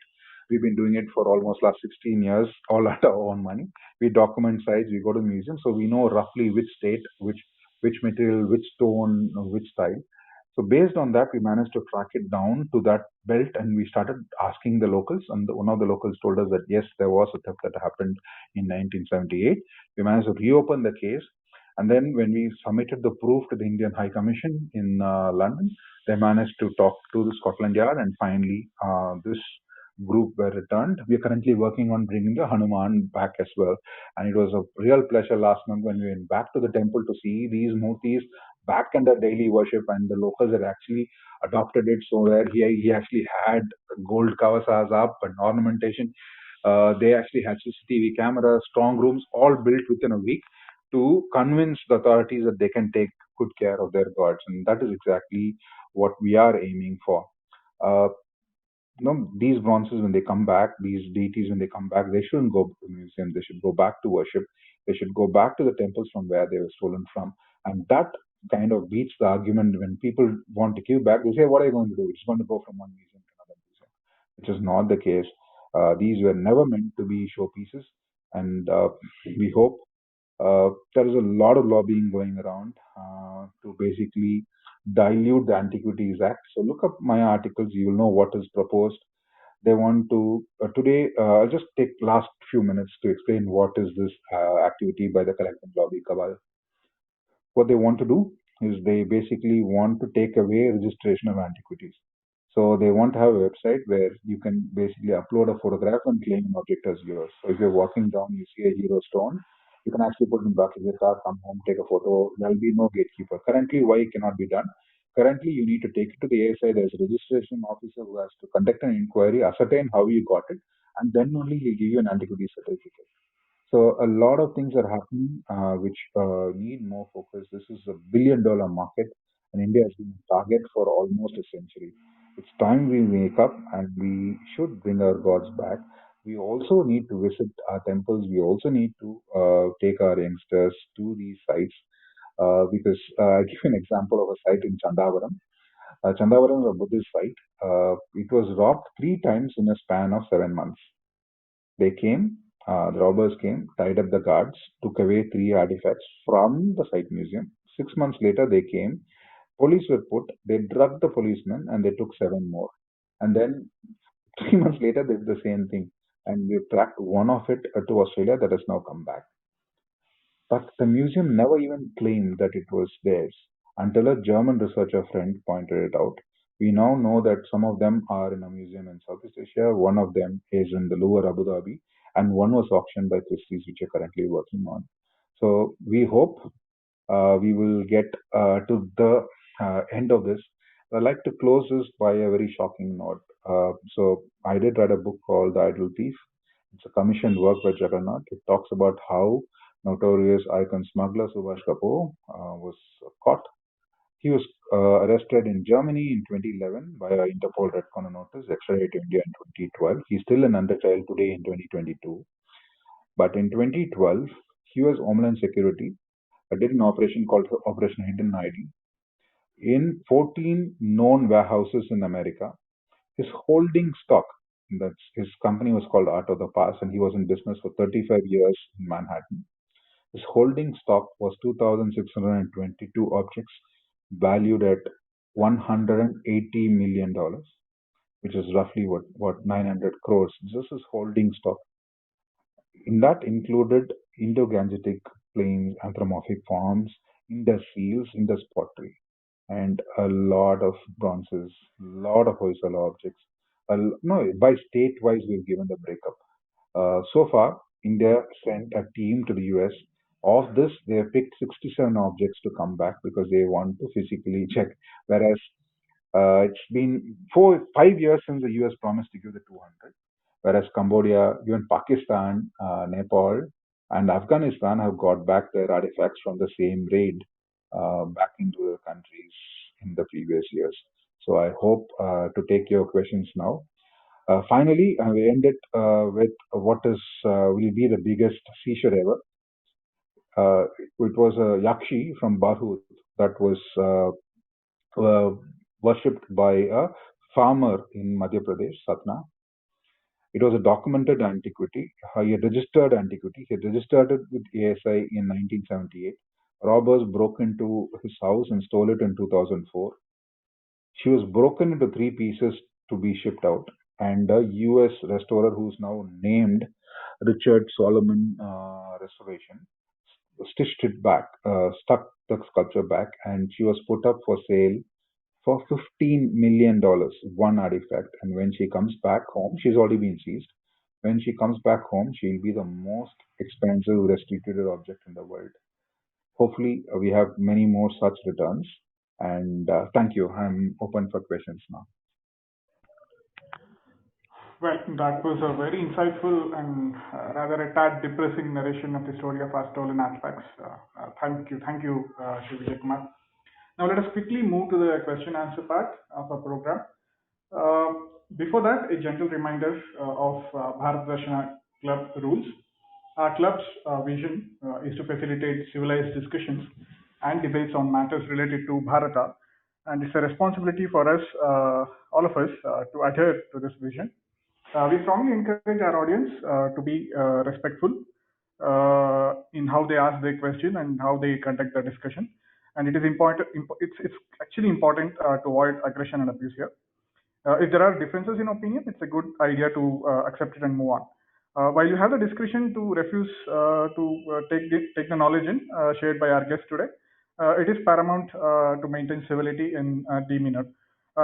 We've been doing it for almost last 16 years, all at our own money. We document sites, we go to museums, so we know roughly which state, which material, which stone, which style. So based on that, we managed to track it down to that belt, and we started asking the locals. And one of the locals told us that yes, there was a theft that happened in 1978. We managed to reopen the case, and then when we submitted the proof to the Indian High Commission in London, they managed to talk to the Scotland Yard, and finally this group were returned. We are currently working on bringing the Hanuman back as well, and it was a real pleasure last month when we went back to the temple to see these murtis back under daily worship, and the locals had actually adopted it. So where he actually had gold kavasas up and ornamentation. They actually had CCTV cameras, strong rooms, all built within a week to convince the authorities that they can take good care of their gods, and that is exactly what we are aiming for. Uh, these bronzes, when they come back, these deities, when they come back, they shouldn't go to the museum. They should go back to worship. They should go back to the temples from where they were stolen from. And that kind of beats the argument when people want to give back. They say, what are you going to do? It's going to go from one museum to another museum, which is not the case. These were never meant to be showpieces. And we hope there is a lot of lobbying going around to basically dilute the Antiquities Act. So look up my articles, you will know what is proposed. They want to today. I'll just take last few minutes to explain what is this activity by the collective lobby cabal. What they want to do is they basically want to take away registration of antiquities. So they want to have a website where you can basically upload a photograph and claim an object as yours. So if you're walking down, you see a hero stone, you can actually put it in the back of your car, come home, take a photo. There'll be no gatekeeper. Currently, why it cannot be done? Currently, you need to take it to the ASI. There's a registration officer who has to conduct an inquiry, ascertain how you got it, and then only he'll give you an antiquity certificate. So a lot of things are happening which need more focus. This is a $1 billion market, and India has been a target for almost a century. It's time we wake up, and we should bring our gods back. We also need to visit our temples. We also need to take our youngsters to these sites because I'll give you an example of a site in Chandavaram. Chandavaram is a Buddhist site. It was robbed 3 times in a span of 7 months. They came, the robbers came, tied up the guards, took away 3 artifacts from the site museum. 6 months later, they came, police were put, they drugged the policemen, and they took 7 more. And then 3 months later, they did the same thing. And we tracked one of it to Australia that has now come back. But the museum never even claimed that it was theirs until a German researcher friend pointed it out. We now know that some of them are in a museum in Southeast Asia, one of them is in the Louvre, Abu Dhabi, and one was auctioned by Christie's, which are currently working on. So we hope we will get to the end of this. I'd like to close this by a very shocking note. So I did write a book called The Idol Thief. It's a commissioned work by Jagannath. It talks about how notorious icon smuggler Subhash Kapoor was caught. He was arrested in Germany in 2011 by an Interpol Red Corner notice, extradited to India in 2012. He's still in under trial today in 2022. But in 2012, he was Homeland Security. Did an operation called Operation Hidden ID in 14 known warehouses in America. His holding stock, that's his company was called Art of the Past, and he was in business for 35 years in Manhattan. His holding stock was 2,622 objects valued at $180 million, which is roughly what 900 crores. This is holding stock. In that included Indo-Gangetic plains, anthropomorphic forms, Indus seals, Indus pottery, and a lot of bronzes, lot of Hoysala objects. No, by state-wise, we've given the breakup. So far, India sent a team to the US. Of this, they have picked 67 objects to come back because they want to physically check. Whereas it's been 5 years since the US promised to give the 200. Whereas Cambodia, even Pakistan, Nepal, and Afghanistan have got back their artifacts from the same raid back into the countries in the previous years. So I hope to take your questions now. Finally, we end it with what will be the biggest seizure ever. It was a Yakshi from Barhut that was worshipped by a farmer in Madhya Pradesh, Satna. It was a documented antiquity. He had registered antiquity. He had registered it with ASI in 1978. Robbers broke into his house and stole it in 2004. She was broken into three pieces to be shipped out, and a US restorer who's now named Richard Solomon Restoration stitched it back, stuck the sculpture back, and she was put up for sale for $15 million, one artifact. And when she comes back home, she's already been seized. When she comes back home, she'll be the most expensive restituted object in the world. Hopefully, we have many more such returns. And thank you. I'm open for questions now. Well, that was a very insightful and rather a tad depressing narration of the story of our stolen artifacts. Thank you, Shri Vijay Kumar. Now let us quickly move to the question answer part of our program. Uh, Before that, a gentle reminder of Bharata Darshana Club rules. Our club's vision is to facilitate civilized discussions and debates on matters related to Bharata, and it's a responsibility for us, all of us, to adhere to this vision. We strongly encourage our audience to be respectful in how they ask their question and how they conduct the discussion. And it is important. It's actually important to avoid aggression and abuse here. If there are differences in opinion, it's a good idea to accept it and move on. While you have the discretion to refuse to take the knowledge in shared by our guest today, it is paramount to maintain civility in demeanor.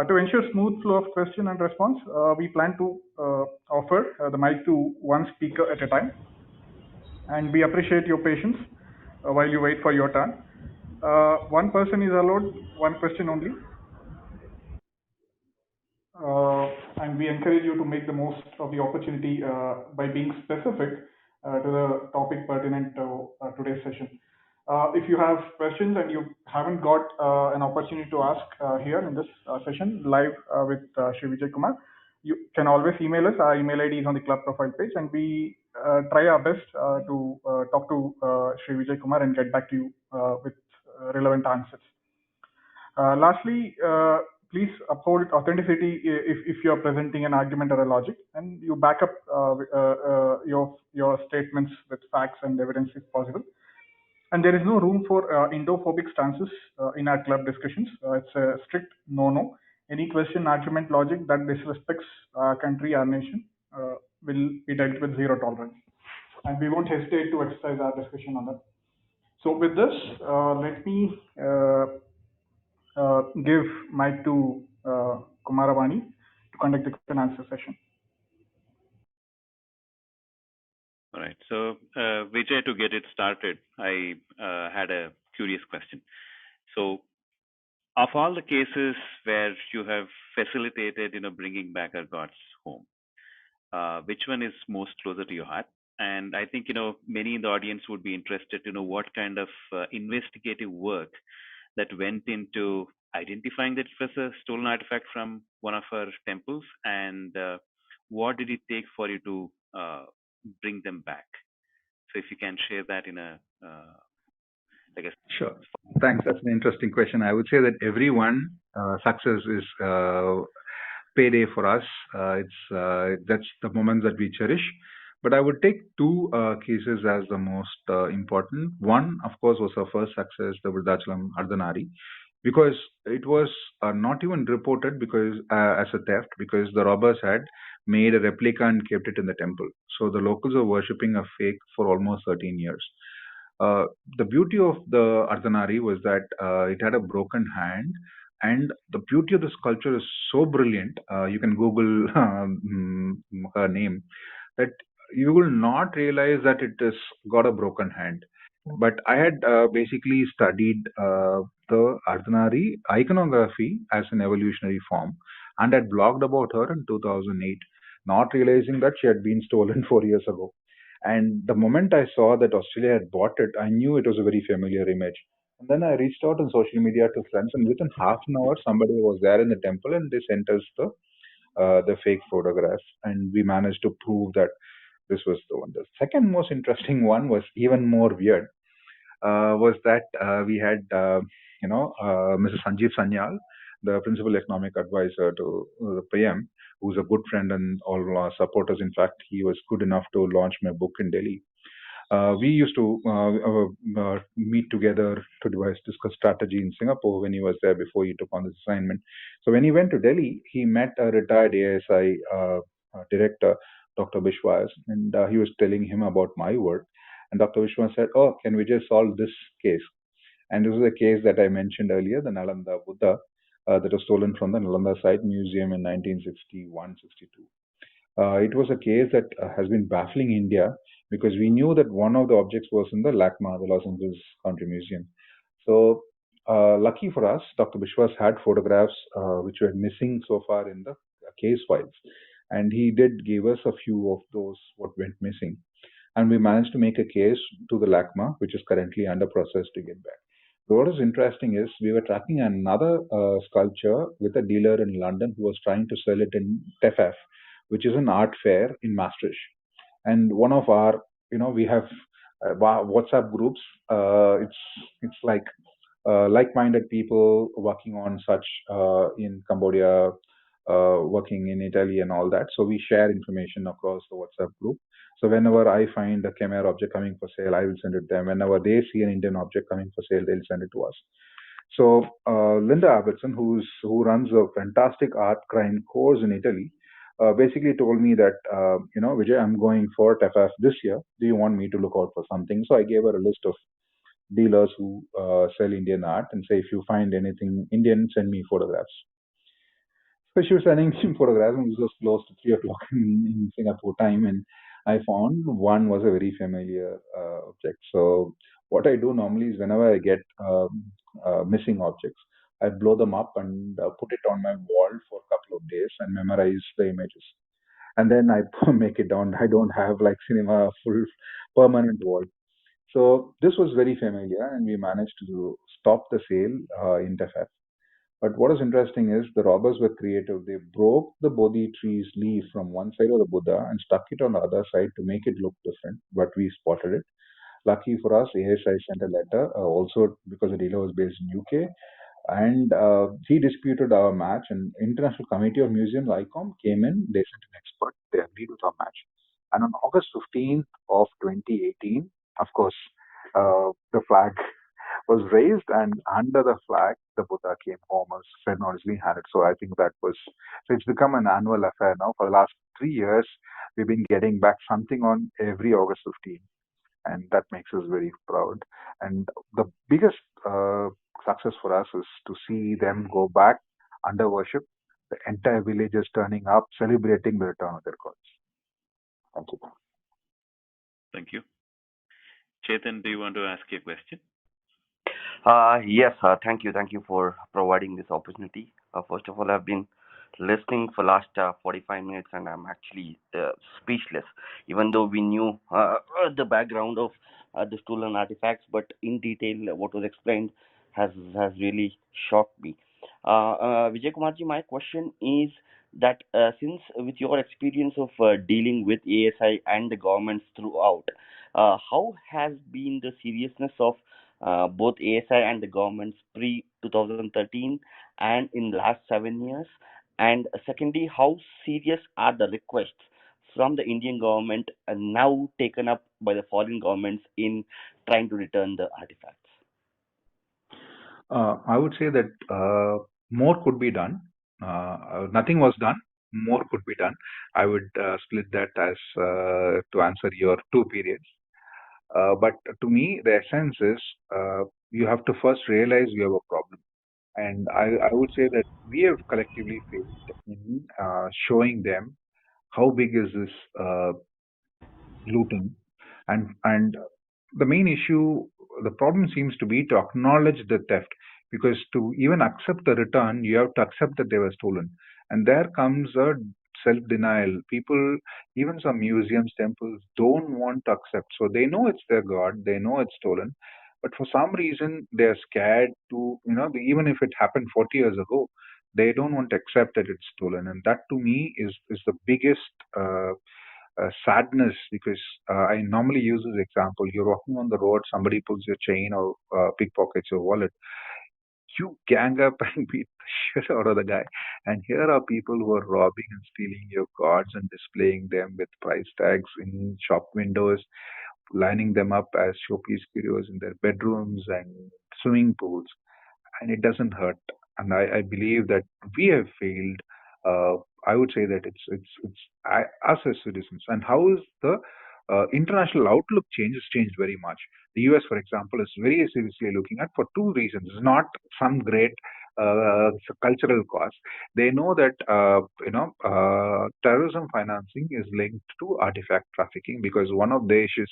To ensure smooth flow of question and response, we plan to offer the mic to one speaker at a time, and we appreciate your patience while you wait for your turn. One person is allowed one question only, uh, and we encourage you to make the most of the opportunity by being specific to the topic pertinent to today's session. If you have questions and you haven't got an opportunity to ask here in this session live with Shri Vijay Kumar, you can always email us. Our email ID is on the club profile page, and we try our best to talk to Shri Vijay Kumar and get back to you with relevant answers. Lastly, please uphold authenticity if you are presenting an argument or a logic, and you back up your statements with facts and evidence if possible. And there is no room for Indo-phobic stances in our club discussions. It's a strict no-no. Any question, argument, logic that disrespects our country, our nation, will be dealt with zero tolerance. And we won't hesitate to exercise our discussion on that. So with this, let me give mic to Kumaravani to conduct the question answer session. All right. So, Vijay, to get it started, I had a curious question. So, of all the cases where you have facilitated, bringing back our gods home, which one is most closer to your heart? And I think, many in the audience would be interested to know what kind of investigative work that went into identifying that it was a stolen artifact from one of our temples, and what did it take for you to bring them back? So if you can share that in a, I guess. Sure. Thanks. That's an interesting question. I would say that everyone success is payday for us. That's the moments that we cherish. But I would take two cases as the most important. One, of course, was our first success, the Vrudachalam Ardhanari, because it was not even reported because as a theft, because the robbers had made a replica and kept it in the temple. So the locals were worshipping a fake for almost 13 years. The beauty of the Ardhanari was that it had a broken hand, and the beauty of the sculpture is so brilliant. You can Google her name, that you will not realize that it has got a broken hand. But I had basically studied the Ardhanari iconography as an evolutionary form, and had blogged about her in 2008, not realizing that she had been stolen 4 years ago. And the moment I saw that Australia had bought it, I knew it was a very familiar image. And then I reached out on social media to friends, and within half an hour, somebody was there in the temple, and they sent us the fake photograph, and we managed to prove that this was the one. The second most interesting one was even more weird. Was that we had Mrs. Sanjeev Sanyal, the principal economic advisor to the PM, who's a good friend and all our supporters. In fact, he was good enough to launch my book in Delhi. We used to meet together to discuss strategy in Singapore when he was there before he took on this assignment. So when he went to Delhi, he met a retired ASI director, Dr. Bishwas, and he was telling him about my work. And Dr. Bishwas said, "Oh, can we just solve this case?" And this is a case that I mentioned earlier, the Nalanda Buddha, that was stolen from the Nalanda Site Museum in 1961-62. It was a case that has been baffling India because we knew that one of the objects was in the LACMA, the Los Angeles Country Museum. So, lucky for us, Dr. Bishwas had photographs which were missing so far in the case files. And he did give us a few of those what went missing. And we managed to make a case to the LACMA, which is currently under process to get back. So what is interesting is we were tracking another sculpture with a dealer in London who was trying to sell it in TEFAF, which is an art fair in Maastricht. And one of our, we have WhatsApp groups. It's like-minded people working on such in Cambodia, working in Italy and all that. So we share information across the WhatsApp group. So whenever I find a Khmer object coming for sale, I will send it to them. Whenever they see an Indian object coming for sale, they'll send it to us. So Linda Abbottson, who runs a fantastic art crime course in Italy, basically told me that, Vijay, I'm going for TEFAF this year. Do you want me to look out for something? So I gave her a list of dealers who sell Indian art and say, if you find anything Indian, send me photographs. So she was sending me photographs, and this was close to 3 o'clock in Singapore time, and I found one was a very familiar object. So what I do normally is whenever I get missing objects, I blow them up and put it on my wall for a couple of days and memorize the images. And then I make it down. I don't have like cinema full permanent wall. So this was very familiar, and we managed to stop the sale in TEFAF. But what is interesting is the robbers were creative. They broke the Bodhi tree's leaf from one side of the Buddha and stuck it on the other side to make it look different. But we spotted it. Lucky for us, ASI sent a letter, also because the dealer was based in UK, and he disputed our match. And International Committee of Museums, ICOM, came in. They sent an expert. They agreed with our match. And on August 15th of 2018, of course, the flag was raised, and under the flag, the Buddha came home as ceremoniously handed. So I think that was, so it's become an annual affair now. For the last 3 years, we've been getting back something on every August 15th, and that makes us very proud. And the biggest success for us is to see them go back under worship, the entire village is turning up, celebrating the return of their gods. Thank you. Thank you. Chetan, do you want to ask a question? Yes, thank you. Thank you for providing this opportunity. First of all, I've been listening for last 45 minutes, and I'm actually speechless. Even though we knew the background of the stolen artifacts, but in detail, what was explained has really shocked me. Vijay Kumarji, my question is that since with your experience of dealing with ASI and the governments throughout, how has been the seriousness of both ASI and the governments pre 2013 and in last 7 years? And secondly, how serious are the requests from the Indian government now taken up by the foreign governments in trying to return the artifacts? I would say that more could be done. Nothing was done. More could be done. I would split that as to answer your two periods. But to me, the essence is you have to first realize you have a problem. And I would say that we have collectively failed in showing them how big is this looting. And the main issue, the problem seems to be to acknowledge the theft, because to even accept the return, you have to accept that they were stolen. And there comes a self-denial. People, even some museums, temples, don't want to accept. So they know it's their god, they know it's stolen, but for some reason they're scared to, even if it happened 40 years ago, they don't want to accept that it's stolen. And that to me is the biggest sadness, because I normally use this example. You're walking on the road, somebody pulls your chain or pickpockets your wallet. you gang up and beat the shit out of the guy. And here are people who are robbing and stealing your cards and displaying them with price tags in shop windows, lining them up as showpiece curios in their bedrooms and swimming pools, and it doesn't hurt. And I believe that we have failed. Uh, I would say that us as citizens. And how is the international outlook changed very much. The US, for example, is very seriously looking at for two reasons. It's not some great cultural cause. They know that terrorism financing is linked to artifact trafficking because one of the issues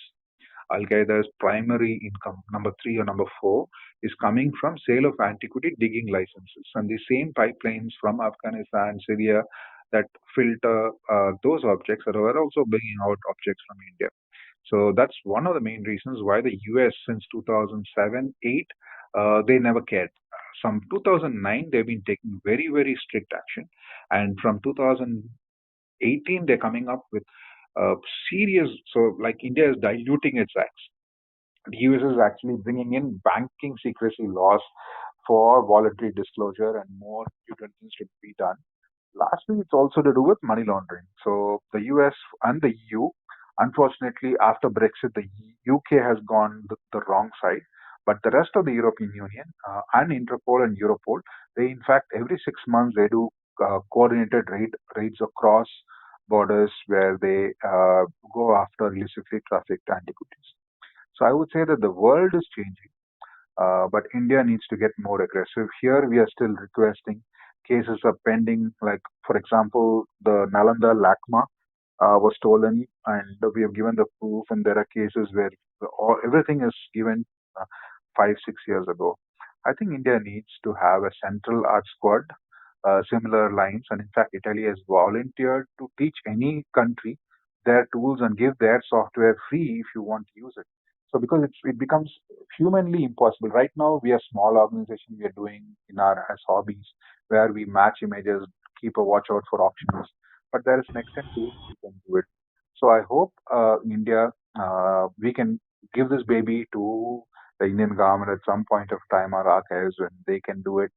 Al Qaeda's primary income, number three or number four, is coming from sale of antiquity digging licenses. And the same pipelines from Afghanistan, Syria, that filter those objects are also bringing out objects from India. So that's one of the main reasons why the US since 2007 8 they never cared. From 2009 they've been taking very very strict action, and from 2018 they're coming up with serious. So like India is diluting its acts. The US is actually bringing in banking secrecy laws for voluntary disclosure, and more due diligence should be done. Lastly, it's also to do with money laundering. So the US and the EU, unfortunately, after Brexit, the UK has gone the wrong side. But the rest of the European Union and Interpol and Europol, they in fact every 6 months they do coordinated raids across borders where they go after illicitly trafficked antiquities. So I would say that the world is changing, but India needs to get more aggressive. Here we are still requesting. Cases are pending, like for example, the Nalanda Lakma was stolen, and we have given the proof. And there are cases where everything is given 5 6 years ago. I think India needs to have a central art squad, similar lines. And in fact, Italy has volunteered to teach any country their tools and give their software free if you want to use it. So because it becomes humanly impossible. Right now, we are a small organization. We are doing in our as hobbies where we match images, keep a watch out for auctions. But there is an extent to which we can do it. So I hope India, we can give this baby to the Indian government at some point of time, our archives, when they can do it,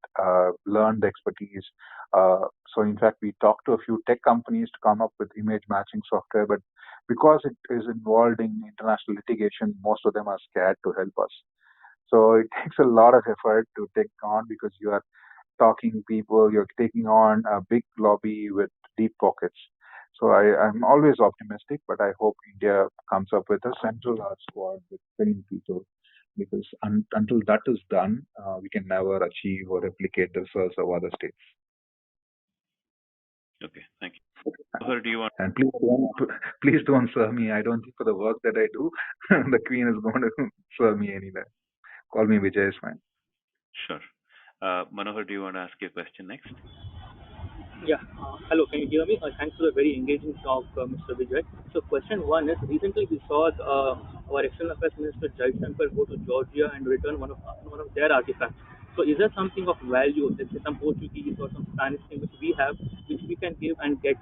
learn the expertise. So in fact, we talked to a few tech companies to come up with image matching software, but because it is involved in international litigation, most of them are scared to help us. So it takes a lot of effort to take on because you are talking people, you're taking on a big lobby with deep pockets. So I'm always optimistic, but I hope India comes up with a central art squad with trained people because until that is done, we can never achieve or replicate the results of other states. Okay, thank you. Sir, do you want? And please don't serve me. I don't think for the work that I do, the Queen is going to serve me anywhere. Call me Vijay is fine. Sure. Manohar, do you want to ask your question next? Yeah. Hello, can you hear me? Thanks for the very engaging talk, Mr. Vijay. So, question one is: recently we saw our External Affairs Minister Jaishankar go to Georgia and return one of their artifacts. So, is there something of value, let's say some Portuguese or some Spanish thing which we have, which we can give and get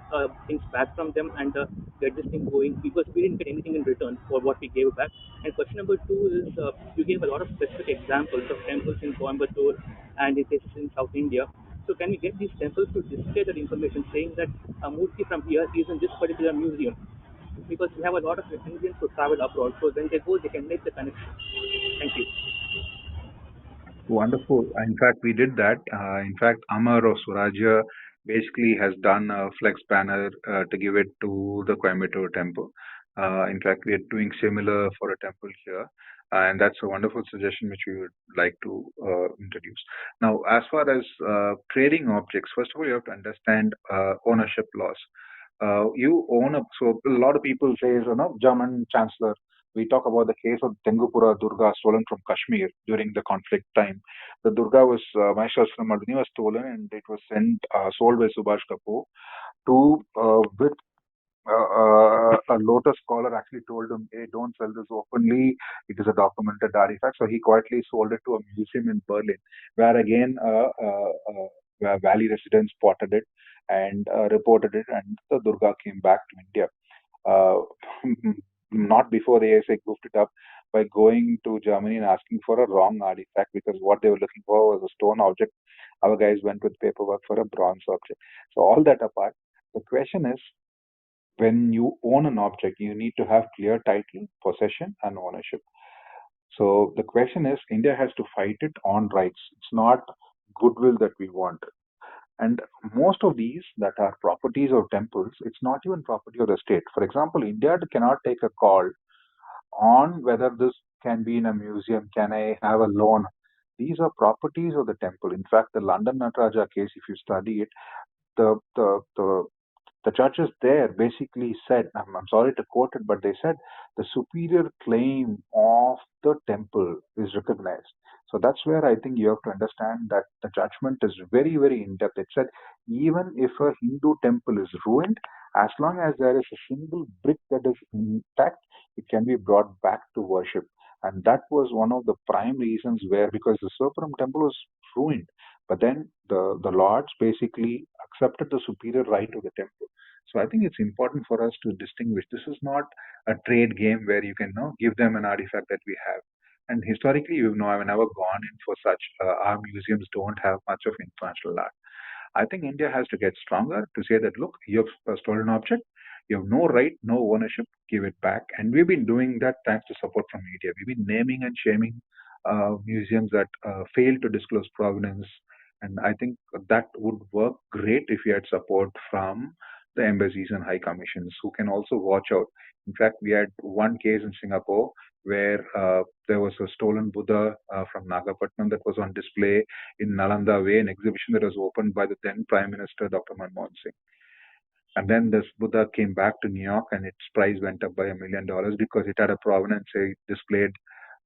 things back from them and get this thing going? Because we didn't get anything in return for what we gave back. And question number two is: you gave a lot of specific examples of temples in Coimbatore and in places in South India. So can we get these temples to display that information saying that a murti from here is in this particular museum? Because we have a lot of Indians who travel abroad, so when they go, they can make the connection. Thank you. Wonderful. In fact, we did that. In fact, Amar of Swarajya basically has done a flex banner to give it to the Coimbatore temple. In fact, we are doing similar for a temple here. And that's a wonderful suggestion which we would like to introduce. Now, as far as trading objects, first of all, you have to understand ownership laws. You own so a lot of people say, German chancellor. We talk about the case of Tengupura Durga stolen from Kashmir during the conflict time. The Durga was Maheshwaramardhini was stolen, and it was sold by Subhash Kapoor to with a Lotus scholar actually told him, hey, don't sell this openly. It is a documented artifact. So he quietly sold it to a museum in Berlin, where again where Valley residents spotted it and reported it, and the Durga came back to India. Not before the ASA goofed it up, by going to Germany and asking for a wrong artifact because what they were looking for was a stone object. Our guys went with paperwork for a bronze object. So all that apart, the question is, when you own an object, you need to have clear title, possession, and ownership. So the question is, India has to fight it on rights. It's not goodwill that we want. And most of these that are properties of temples, it's not even property of the state. For example, India cannot take a call on whether this can be in a museum, can I have a loan. These are properties of the temple. In fact, the London Nataraja case, if you study it, the the the the judges there basically said, I'm sorry to quote it, but they said the superior claim of the temple is recognized. So that's where I think you have to understand that the judgment is very, very in depth. It said even if a Hindu temple is ruined, as long as there is a single brick that is intact, it can be brought back to worship. And that was one of the prime reasons where, because the Surpuram temple was ruined, but then the lords basically accepted the superior right of the temple. So I think it's important for us to distinguish. This is not a trade game where you can give them an artifact that we have. And historically, I've never gone in for such. Our museums don't have much of international art. I think India has to get stronger to say that, look, you have a stolen object, you have no right, no ownership, give it back. And we've been doing that thanks to support from media. We've been naming and shaming museums that fail to disclose provenance. And I think that would work great if we had support from the embassies and high commissions who can also watch out. In fact, we had one case in Singapore where there was a stolen Buddha from Nagapatnam that was on display in Nalanda Way, an exhibition that was opened by the then Prime Minister, Dr. Manmohan Singh. And then this Buddha came back to New York and its price went up by $1 million because it had a provenance displayed.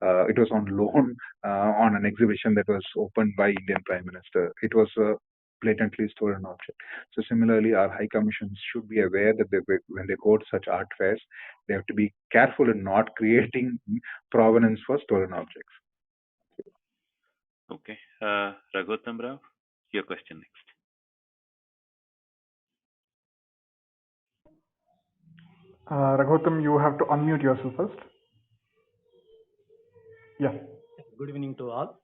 It was on loan on an exhibition that was opened by Indian Prime Minister. It was a blatantly stolen object. So similarly, our high commissions should be aware that when they go to such art fairs, they have to be careful in not creating provenance for stolen objects. Okay. Raghutam Rao, your question next. Raghutam, you have to unmute yourself first. Yeah. Good evening to all.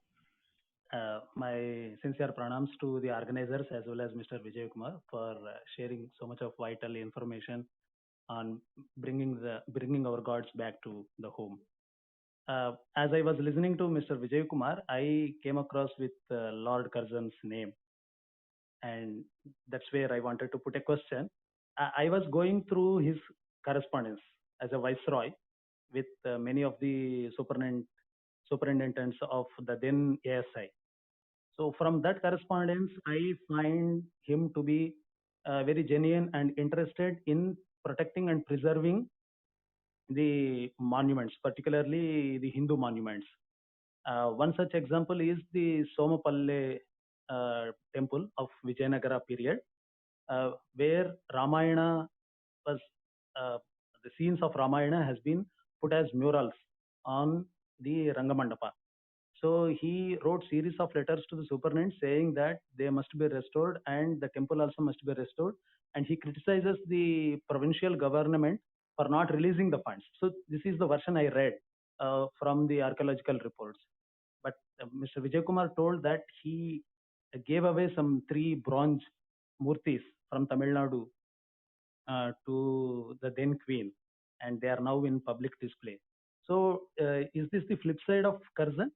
My sincere pranams to the organizers as well as Mr. Vijay Kumar for sharing so much of vital information on bringing our gods back to the home. As I was listening to Mr. Vijay Kumar, I came across with Lord Curzon's name, and that's where I wanted to put a question. I was going through his correspondence as a viceroy with many of the superintendents of the then ASI. So from that correspondence, I find him to be very genuine and interested in protecting and preserving the monuments, particularly the Hindu monuments. One such example is the Somapalle temple of Vijayanagara period, where Ramayana was, the scenes of Ramayana has been put as murals on the Rangamandapa. So he wrote series of letters to the superintendent saying that they must be restored and the temple also must be restored. And he criticizes the provincial government for not releasing the funds. So this is the version I read from the archaeological reports. But Mr. Vijay Kumar told that he gave away some 3 bronze murtis from Tamil Nadu to the then queen, and they are now in public display. So is this the flip side of Curzon?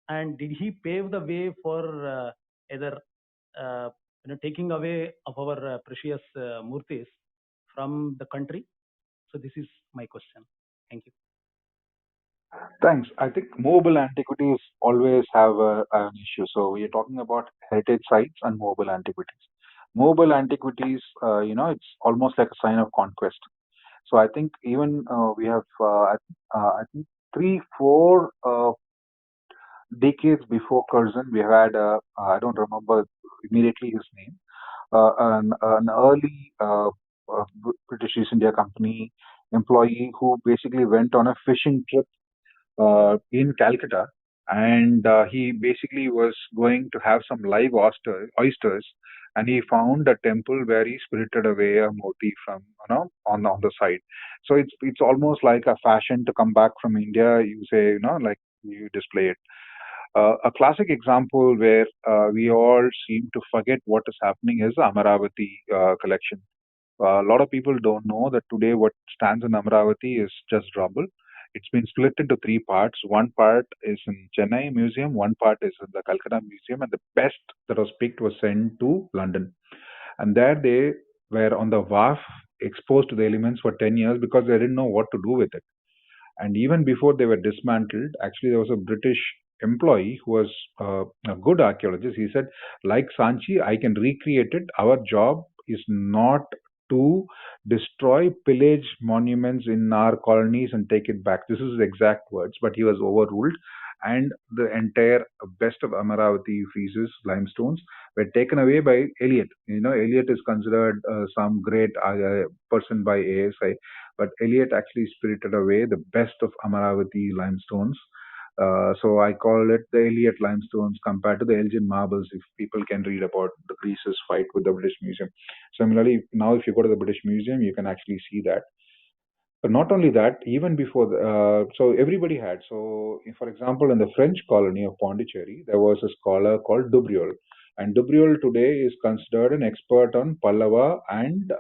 And did he pave the way for either taking away of our precious murtis from the country? So this is my question. Thank you. Thanks. I think mobile antiquities always have an issue. So we're talking about heritage sites and mobile antiquities. Mobile antiquities, it's almost like a sign of conquest. So I think even we have, I think 3-4 decades before Curzon, we had, I don't remember immediately his name, an early British East India Company employee who basically went on a fishing trip in Calcutta and he basically was going to have some live oysters, and he found a temple where he spirited away a motif from, on the side. So it's almost like a fashion to come back from India. You say, like you display it. A classic example where we all seem to forget what is happening is the Amaravati collection. A lot of people don't know that today what stands in Amaravati is just rubble. It's been split into three parts. One part is in Chennai Museum, one part is in the Calcutta Museum, and the best that was picked was sent to London. And there they were on the wharf, exposed to the elements for 10 years because they didn't know what to do with it. And even before they were dismantled, actually, there was a British employee who was a good archaeologist. He said, like Sanchi, I can recreate it. Our job is not to destroy, pillage monuments in our colonies and take it back. This is his exact words, but he was overruled. And the entire best of Amaravati friezes, limestones, were taken away by Eliot. Eliot is considered some great person by ASI, but Eliot actually spirited away the best of Amaravati limestones. So I call it the Eliot limestones compared to the Elgin marbles, if people can read about the Greece's fight with the British Museum. Similarly, now if you go to the British Museum, you can actually see that. But not only that, even before, so everybody had. So, for example, in the French colony of Pondicherry, there was a scholar called Dubriol. And Dubriol today is considered an expert on Pallava and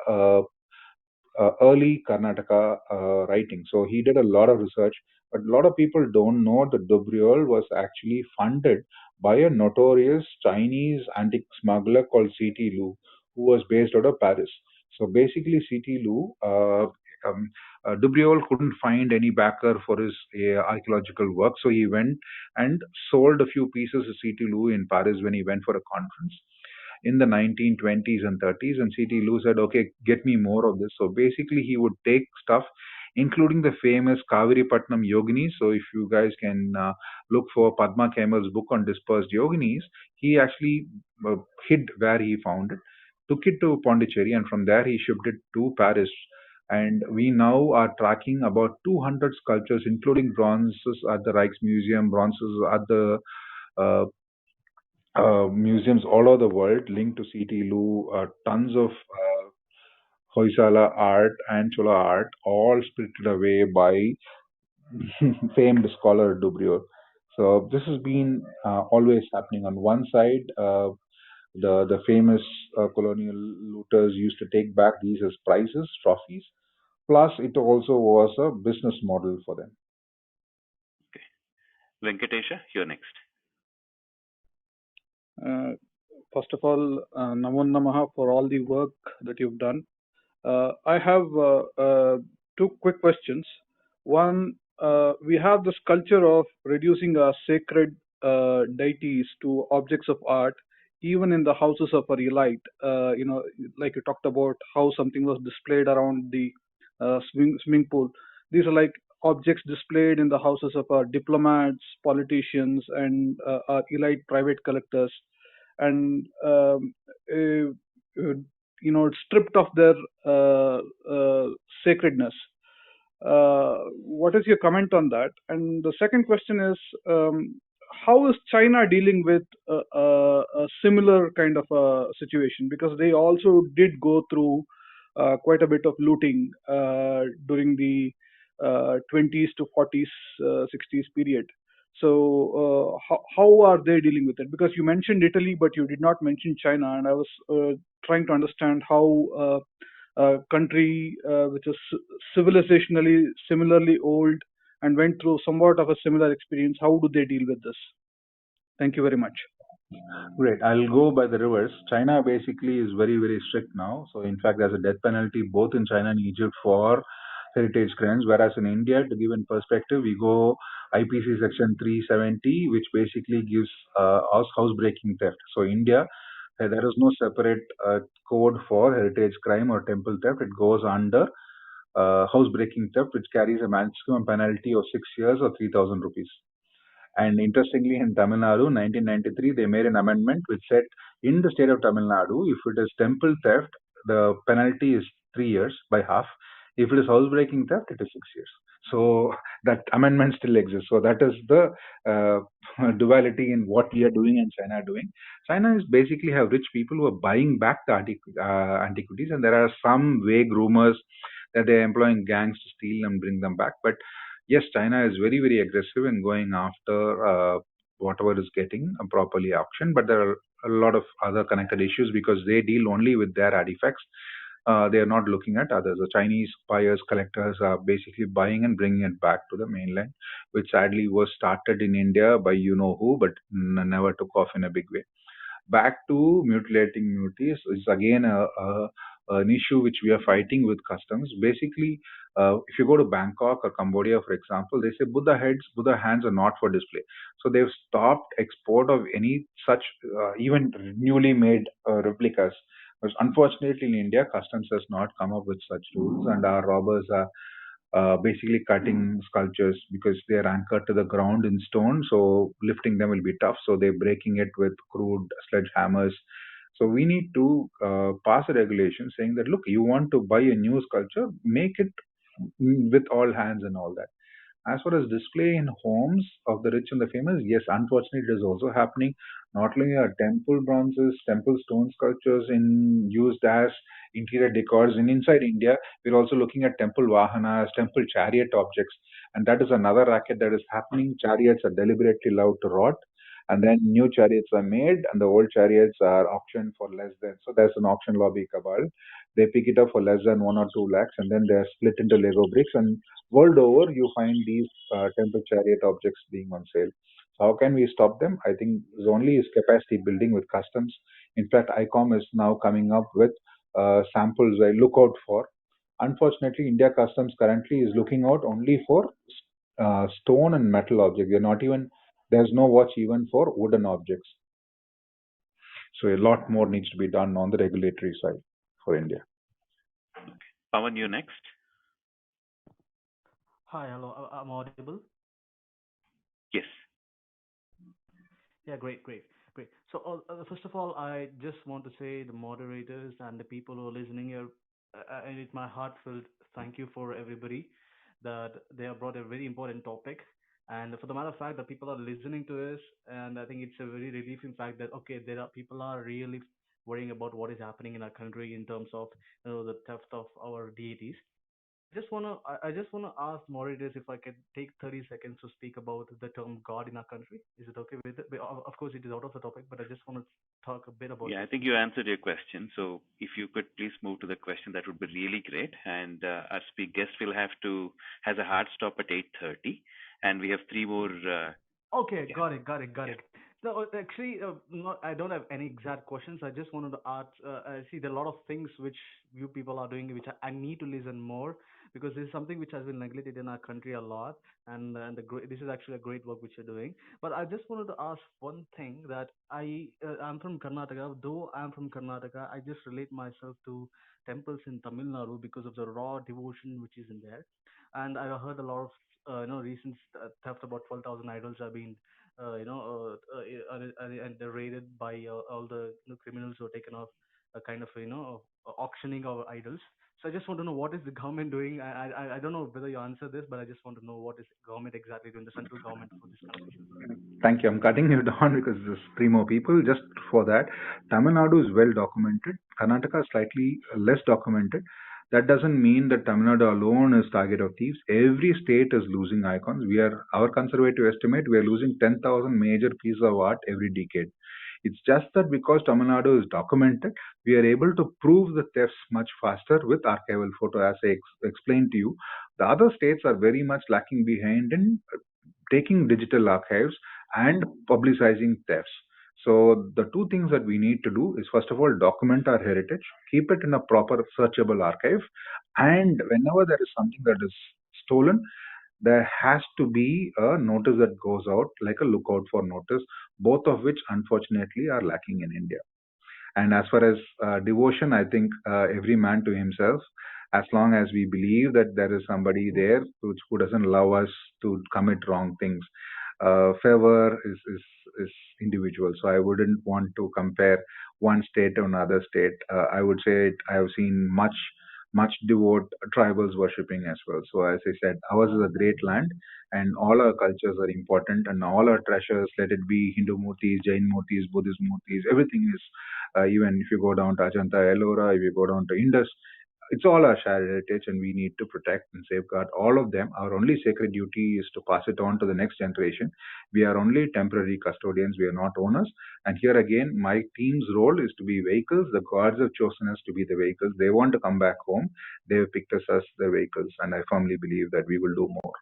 early Karnataka writing. So he did a lot of research, but a lot of people don't know that Dubriol was actually funded by a notorious Chinese antique smuggler called C.T. Lu, who was based out of Paris. So basically, C.T. Lu, Dubriol couldn't find any backer for his archaeological work, so he went and sold a few pieces to C.T. Lu in Paris when he went for a conference in the 1920s and 30s, and C.T. Lu said, okay, get me more of this. So basically, he would take stuff, including the famous Kaviripatnam Yoginis. So if you guys can look for Padma Kemal's book on dispersed Yoginis, he actually hid where he found it, took it to Pondicherry, and from there he shipped it to Paris. And we now are tracking about 200 sculptures, including bronzes at the Rijksmuseum, bronzes at the museums all over the world linked to C.T. Lu, tons of Hoysala art and Chola art, all spirited away by famed scholar Dubriol. So this has been always happening. On one side, the famous colonial looters used to take back these as prizes, trophies. Plus, it also was a business model for them. Okay. Venkatesha, you're next. First of all, Namo Namaha for all the work that you've done. I have two quick questions. One, we have this culture of reducing our sacred deities to objects of art, even in the houses of our elite. Like you talked about how something was displayed around the swimming pool. These are like objects displayed in the houses of our diplomats, politicians, and our elite private collectors. And it's stripped of their sacredness. What is your comment on that? And the second question is, how is China dealing with a similar kind of a situation? Because they also did go through quite a bit of looting during the 20s to 40s, 60s period. So how are they dealing with it? Because you mentioned Italy, but you did not mention China, and I was trying to understand how a country which is civilizationally similarly old and went through somewhat of a similar experience, how do they deal with this? Thank you very much. Great. I'll go by the reverse. China basically is very, very strict now. So, in fact, there's a death penalty both in China and Egypt for heritage crimes. Whereas in India, to give in perspective, we go IPC section 370, which basically gives us housebreaking theft. So, India, there is no separate code for heritage crime or temple theft. It goes under housebreaking theft, which carries a maximum penalty of 6 years or 3,000 rupees. And interestingly, in Tamil Nadu, 1993, they made an amendment which said in the state of Tamil Nadu, if it is temple theft, the penalty is 3 years by half. If it is housebreaking theft, it is 6 years. So that amendment still exists. So that is the duality in what we are doing and China are doing. China is basically have rich people who are buying back the antiquities, and there are some vague rumors that they are employing gangs to steal and bring them back. But yes, China is very, very aggressive in going after whatever is getting properly auctioned. But there are a lot of other connected issues because they deal only with their artifacts. They are not looking at others. The Chinese buyers, collectors are basically buying and bringing it back to the mainland, which sadly was started in India by you know who, but never took off in a big way. Back to mutilating mutis is again an issue which we are fighting with customs. Basically, if you go to Bangkok or Cambodia, for example, they say Buddha heads, Buddha hands are not for display. So they've stopped export of any such even newly made replicas. Because unfortunately, in India, customs has not come up with such rules, and our robbers are basically cutting sculptures because they are anchored to the ground in stone. So lifting them will be tough. So they're breaking it with crude sledgehammers. So we need to pass a regulation saying that look, you want to buy a new sculpture, make it with all hands and all that. As far as display in homes of the rich and the famous, yes, unfortunately, it is also happening. Not only are temple bronzes, temple stone sculptures in used as interior decors in inside India, we're also looking at temple vahanas, temple chariot objects, and that is another racket that is happening. Chariots are deliberately allowed to rot, and then new chariots are made, and the old chariots are auctioned for less than. So there's an auction lobby cabal. They pick it up for less than 1 or 2 lakhs, and then they're split into Lego bricks. And world over, you find these temple chariot objects being on sale. So how can we stop them? I think only is capacity building with customs. In fact, ICOM is now coming up with samples I look out for. Unfortunately, India Customs currently is looking out only for stone and metal objects. They're not even there's no watch even for wooden objects. So a lot more needs to be done on the regulatory side for India. Pawan, you next. Hi, hello. I'm audible. Yes. Yeah, great. So, first of all, I just want to say the moderators and the people who are listening here, and it's my heartfelt thank you for everybody that they have brought a very important topic. And for the matter of fact, that people are listening to us, and I think it's a very relieving fact that okay, there are people are really worrying about what is happening in our country in terms of the theft of our deities. I just wanna ask moderators if I can take 30 seconds to speak about the term God in our country. Is it okay with it? Of course, it is out of the topic, but I just want to talk a bit about Yeah, I this. think you answered your question. So if you could please move to the question, that would be really great. And our speak guest will have to has a hard stop at 8:30, and we have three more. Okay, Yeah, got it. yeah. No, actually, I don't have any exact questions. I just wanted to ask. I see there are a lot of things which you people are doing, which I need to listen more because this is something which has been neglected in our country a lot, and this is actually a great work which you're doing. But I just wanted to ask one thing that I'm from Karnataka. Though I'm from Karnataka, I just relate myself to temples in Tamil Nadu because of the raw devotion which is in there, and I heard a lot of recent theft about 12,000 idols have been and they're raided by all the criminals who are taken off kind of auctioning our idols. So I just want to know what is the government doing. I don't know whether you answer this, but I just want to know what is government exactly doing, the central government for this kind of issue. Thank you. I'm cutting you down because there's three more people. Just for that, Tamil Nadu is well documented. Karnataka is slightly less documented. That doesn't mean that Tamil Nadu alone is target of thieves. Every state is losing icons. Our conservative estimate, we are losing 10,000 major pieces of art every decade. It's just that because Tamil Nadu is documented, we are able to prove the thefts much faster with archival photo, as I explained to you. The other states are very much lacking behind in taking digital archives and publicizing thefts. So the two things that we need to do is first of all document our heritage, keep it in a proper searchable archive, and whenever there is something that is stolen, there has to be a notice that goes out, like a lookout for notice, both of which unfortunately are lacking in India. And as far as devotion, I think every man to himself, as long as we believe that there is somebody there who doesn't allow us to commit wrong things. Favor is individual. So I wouldn't want to compare one state to another state. I would say I have seen much devout tribals worshipping as well. So as I said, ours is a great land, and all our cultures are important, and all our treasures, let it be Hindu murtis, Jain murtis, Buddhist murtis, everything is, even if you go down to Ajanta, Ellora, if you go down to Indus, it's all our shared heritage, and we need to protect and safeguard all of them. Our only sacred duty is to pass it on to the next generation. We are only temporary custodians, we are not owners. And here again, my team's role is to be vehicles. The gods have chosen us to be the vehicles. They want to come back home. They have picked us as the vehicles, and I firmly believe that we will do more.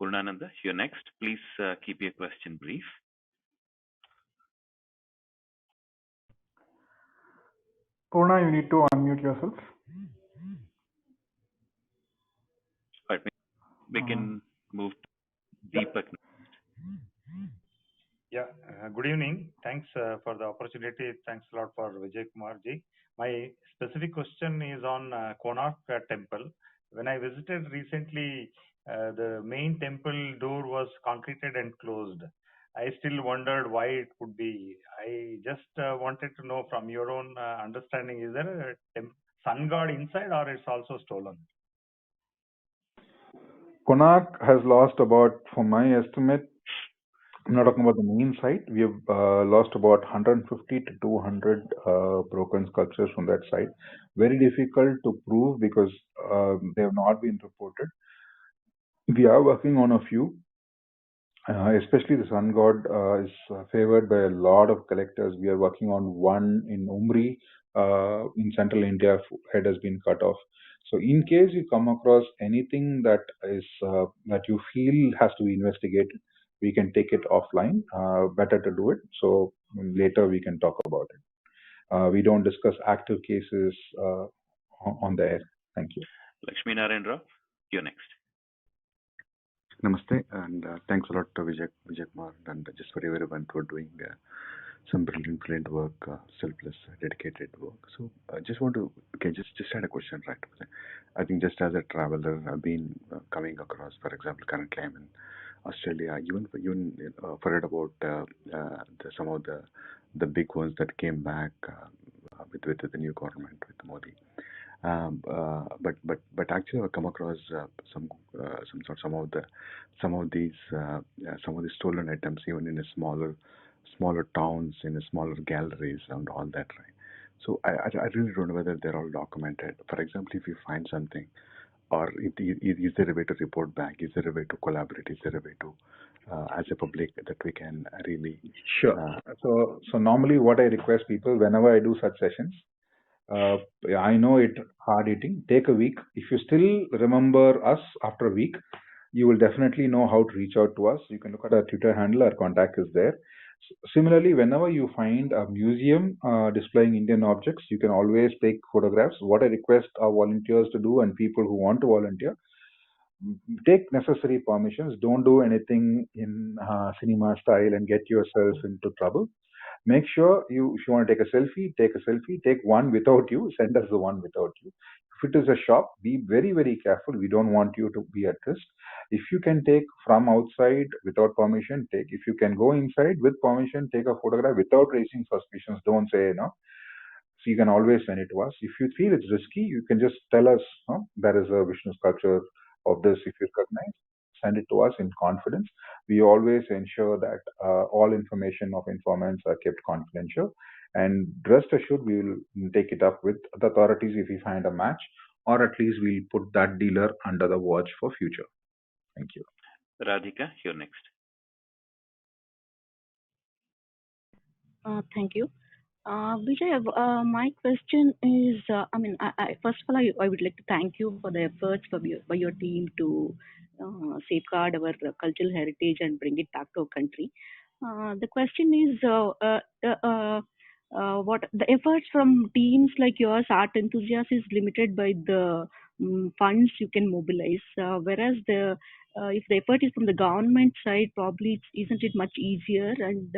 Purnananda, you're next. Please keep your question brief. Purna, you need to unmute yourself. Right, we can move to Deepak. Yeah, good evening. Thanks for the opportunity. Thanks a lot for Vijay Kumar ji. My specific question is on Konark temple. When I visited recently, the main temple door was concreted and closed. I still wondered why it could be. I just wanted to know from your own understanding, is there a sun god inside or it's also stolen? Konark has lost about, for my estimate, I'm not talking about the main site. We have lost about 150 to 200 broken sculptures from that site. Very difficult to prove because they have not been reported. We are working on a few, especially the sun god is favored by a lot of collectors. We are working on one in Umri, in central India. Head has been cut off. So in case you come across anything that is that you feel has to be investigated, we can take it offline. Better to do it. So later we can talk about it. We don't discuss active cases on the air. Thank you. Lakshmi Narayan Rao, you're next. Namaste, and thanks a lot to Vijay Kumar and just for everyone for doing some brilliant work, selfless, dedicated work. So I just want to, just had a question, right? I think just as a traveler, I've been coming across, for example, currently I'm in Australia, even forget about some of the big ones that came back with the new government, with Modi. But actually I've come across some of these stolen items even in a smaller towns, in a smaller galleries and all that, right? So I really don't know whether they're all documented. For example, if you find something, or is there a way to report back? Is there a way to collaborate? Is there a way to, as a public, that we can really? Sure. So normally what I request people whenever I do such sessions, I know it hard hitting. Take a week. If you still remember us after a week, you will definitely know how to reach out to us. You can look at our Twitter handle. Our contact is there. Similarly, whenever you find a museum displaying Indian objects, you can always take photographs. What I request our volunteers to do and people who want to volunteer, take necessary permissions. Don't do anything in cinema style and get yourself into trouble. Make sure if you want to take a selfie, take one without you, send us the one without you. If it is a shop, be very, very careful. We don't want you to be at risk. If you can take from outside without permission, take. If you can go inside with permission, take a photograph without raising suspicions. Don't say no. So you can always send it to us. If you feel it's risky, you can just tell us, no, there is a Vishnu sculpture of this. If you recognize, send it to us in confidence. We always ensure that all information of informants are kept confidential. And rest assured, we will take it up with the authorities if we find a match, or at least we'll put that dealer under the watch for future. Thank you. Radhika, you're next. Thank you. Vijay, my question is, first of all, I would like to thank you for the efforts by your team to safeguard our cultural heritage and bring it back to our country. The question is, what the efforts from teams like yours, art enthusiasts, is limited by the funds you can mobilize, whereas if the effort is from the government side, probably isn't it much easier? And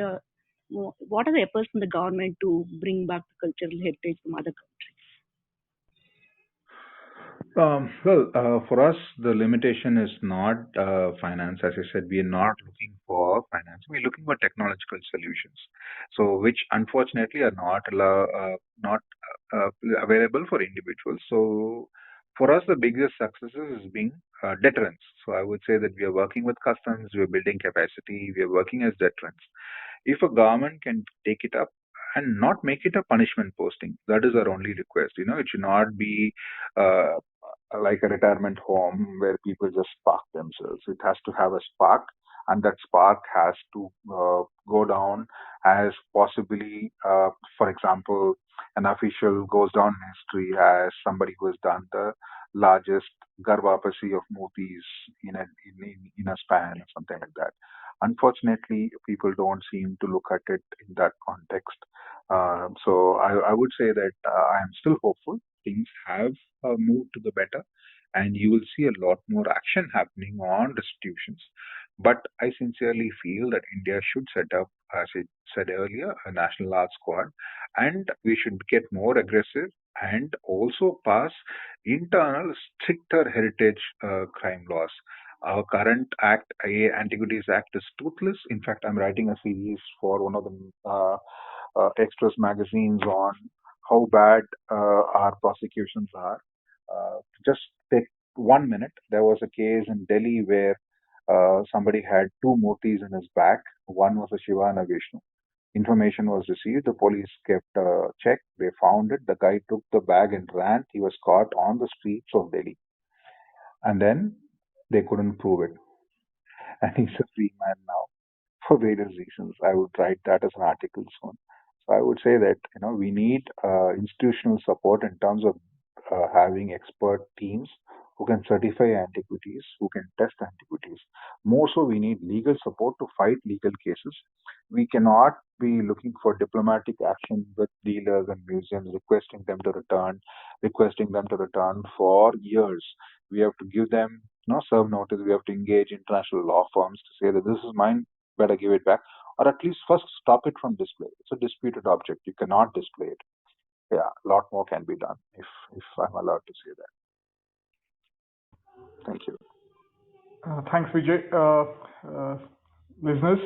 what are the efforts from the government to bring back the cultural heritage from other countries? For us, the limitation is not finance. As I said, we are not looking for finance. We're looking for technological solutions. So, which unfortunately are not available for individuals. So for us, the biggest successes is being deterrence. So I would say that we are working with customs, we are building capacity, we are working as deterrence. If a government can take it up and not make it a punishment posting, that is our only request. It should not be uh, like a retirement home where people just park themselves. It has to have a spark, and that spark has to go down as possibly, for example, an official goes down in history as somebody who has done the largest garbapasi of movies in a span or something like that. Unfortunately, people don't seem to look at it in that context. So I would say that I am still hopeful. Things have moved to the better, and you will see a lot more action happening on restitutions. But I sincerely feel that India should set up, as I said earlier, a national art squad, and we should get more aggressive and also pass internal stricter heritage crime laws. Our current act, Antiquities Act, is toothless. In fact, I'm writing a series for one of the extras magazines on how bad our prosecutions are. Just take 1 minute. There was a case in Delhi where somebody had two murtis in his back. One was a Shiva and a Vishnu. Information was received. The police kept a check. They found it. The guy took the bag and ran. He was caught on the streets of Delhi. And then they couldn't prove it. And he's a free man now for various reasons. I would write that as an article soon. So I would say that we need institutional support in terms of having expert teams who can certify antiquities, who can test antiquities. More so, we need legal support to fight legal cases. We cannot be looking for diplomatic action with dealers and museums, requesting them to return for years. We have to give them serve notice. We have to engage international law firms to say that this is mine, better give it back, or at least first stop it from display. It's a disputed object. You cannot display it. Yeah, a lot more can be done if I'm allowed to say that. Thank you. Thanks, Vijay. Listeners,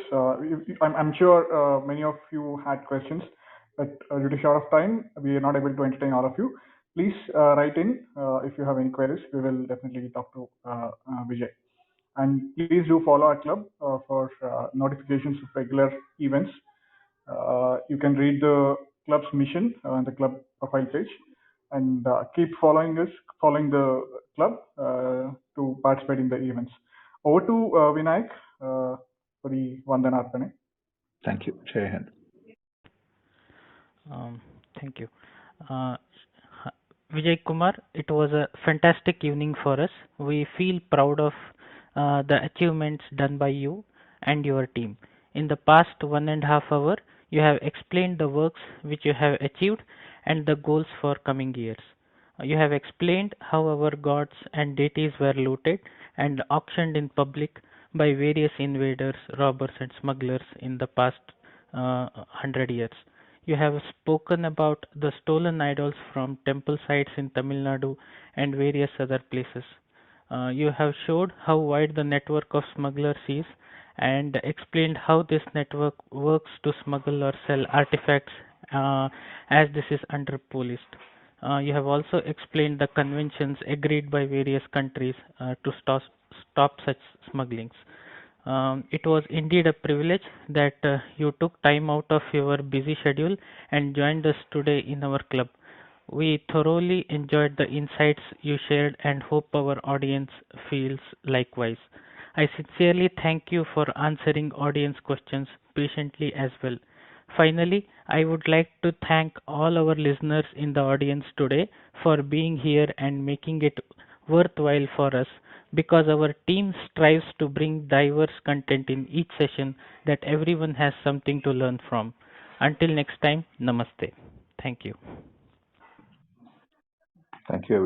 I'm sure many of you had questions, but due to short of time, we are not able to entertain all of you. Please write in if you have any queries. We will definitely talk to Vijay. And please do follow our club for notifications of regular events. You can read the club's mission on the club profile page, and keep following the club to participate in the events. Over to Vinayak for the Vandanarpane. Thank you. Jai Hind. Thank you. Uh, Vijay Kumar, it was a fantastic evening for us. We feel proud of the achievements done by you and your team. In the past 1.5 hours, you have explained the works which you have achieved and the goals for coming years. You have explained how our gods and deities were looted and auctioned in public by various invaders, robbers, and smugglers in the past 100 years. You have spoken about the stolen idols from temple sites in Tamil Nadu and various other places. You have showed how wide the network of smugglers is and explained how this network works to smuggle or sell artifacts as this is under policed. You have also explained the conventions agreed by various countries to stop such smugglings. It was indeed a privilege that you took time out of your busy schedule and joined us today in our club. We thoroughly enjoyed the insights you shared and hope our audience feels likewise. I sincerely thank you for answering audience questions patiently as well. Finally, I would like to thank all our listeners in the audience today for being here and making it worthwhile for us because our team strives to bring diverse content in each session that everyone has something to learn from. Until next time, namaste. Thank you. Thank you, everyone.